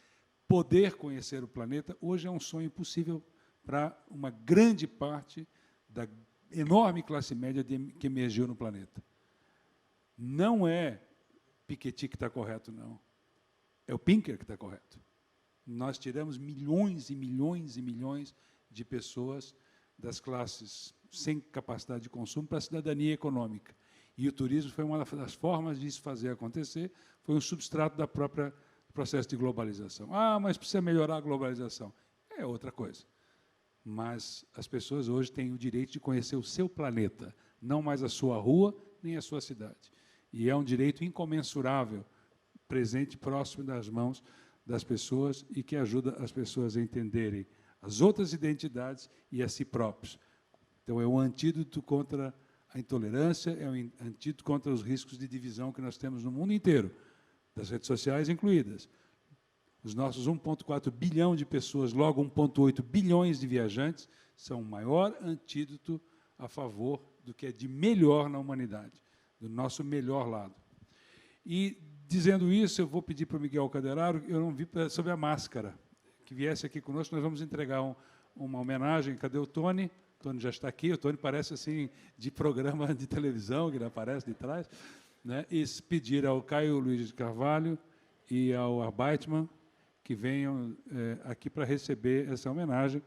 B: poder conhecer o planeta, hoje é um sonho possível para uma grande parte da enorme classe média que emergiu no planeta. Não é Piketty que está correto, não. É o Pinker que está correto. Nós tiramos milhões e milhões e milhões de pessoas das classes sem capacidade de consumo para a cidadania econômica. E o turismo foi uma das formas disso fazer acontecer, foi um substrato da própria processo de globalização. Ah, mas precisa melhorar a globalização. É outra coisa. Mas as pessoas hoje têm o direito de conhecer o seu planeta, não mais a sua rua, nem a sua cidade. E é um direito incomensurável, presente, próximo das mãos das pessoas e que ajuda as pessoas a entenderem as outras identidades e a si próprios. Então, é um antídoto contra a intolerância, é um antídoto contra os riscos de divisão que nós temos no mundo inteiro, das redes sociais incluídas. Os nossos 1,4 bilhão de pessoas, logo 1,8 bilhões de viajantes, são o maior antídoto a favor do que é de melhor na humanidade, do nosso melhor lado. E, dizendo isso, eu vou pedir para o Miguel Caderaro, eu não vi sobre a máscara, que viesse aqui conosco, nós vamos entregar uma homenagem. Cadê o Tony? O Tony já está aqui, o Tony parece assim de programa de televisão, que ele aparece de trás, né? E pedir ao Caio Luiz de Carvalho e ao Arbeitmann que venham aqui para receber essa homenagem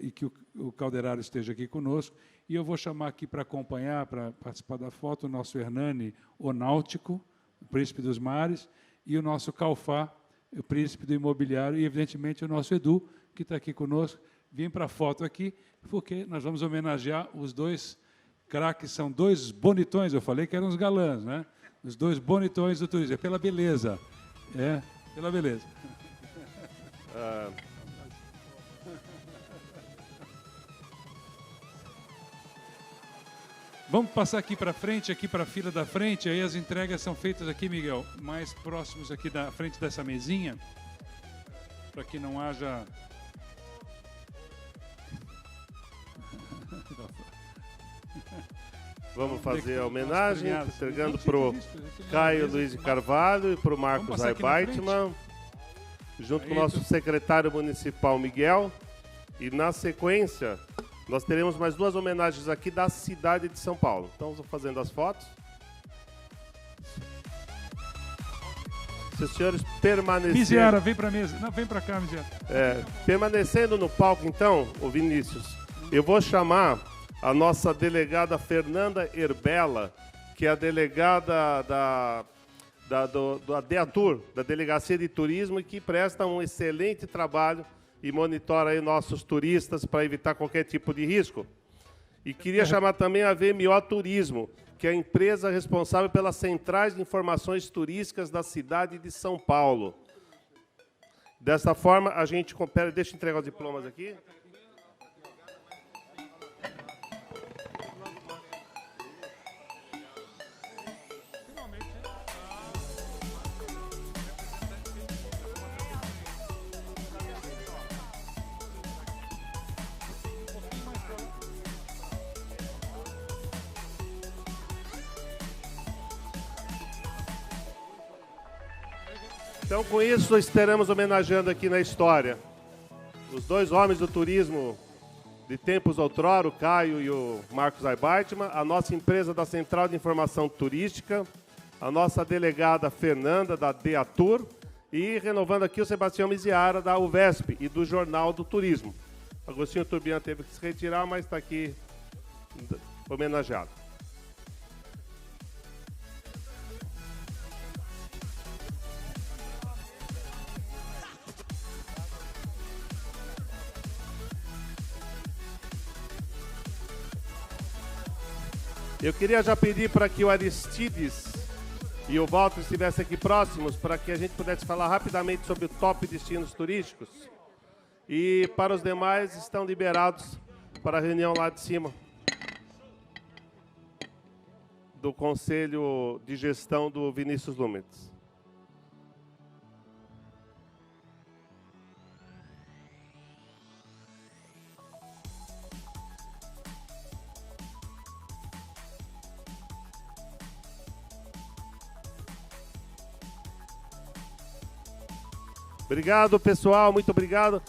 B: e que o Calderaro esteja aqui conosco. E eu vou chamar aqui para acompanhar, para participar da foto, o nosso Hernani, o Náutico, o príncipe dos mares, e o nosso Calfá, o príncipe do imobiliário, e, evidentemente, o nosso Edu, que está aqui conosco. Vim para a foto aqui, porque nós vamos homenagear os dois craques, são dois bonitões, eu falei que eram os galãs, né? Os dois bonitões do turismo, é pela beleza. É, pela beleza. Vamos passar aqui para frente, aqui para a fila da frente, aí as entregas são feitas aqui, Miguel, mais próximos aqui da frente dessa mesinha, para que não haja...
C: Vamos fazer a homenagem,
B: Obrigado.
C: entregando para o Caio Luiz de Carvalho e para o Marcos Aibaitman, junto com o nosso secretário municipal, Miguel. E, na sequência, nós teremos mais 2 homenagens aqui da cidade de São Paulo. Então, vamos fazendo as fotos. Se os senhores permanecerem...
B: Miziara, vem para a mesa. Não, vem para cá, Miziara.
C: Permanecendo no palco, então, o Vinícius, eu vou chamar a nossa delegada Fernanda Herbella, que é a delegada da DEATUR, da Delegacia de Turismo, e que presta um excelente trabalho e monitora aí nossos turistas para evitar qualquer tipo de risco. E queria chamar também a VMO Turismo, que é a empresa responsável pelas centrais de informações turísticas da cidade de São Paulo. Dessa forma, a gente coopera... Deixa eu entregar os diplomas aqui. Então, com isso, estaremos homenageando aqui na história os 2 homens do turismo de tempos outrora, o Caio e o Marcos Aibaitman, a nossa empresa da Central de Informação Turística, a nossa delegada Fernanda, da DEATUR, e renovando aqui o Sebastião Miziara, da UVESP e do Jornal do Turismo. Agostinho Turbian teve que se retirar, mas está aqui homenageado. Eu queria já pedir para que o Aristides e o Walter estivessem aqui próximos, para que a gente pudesse falar rapidamente sobre o top destinos turísticos. E para os demais, estão liberados para a reunião lá de cima do Conselho de Gestão do Vinícius Lumetz. Obrigado, pessoal. Muito obrigado.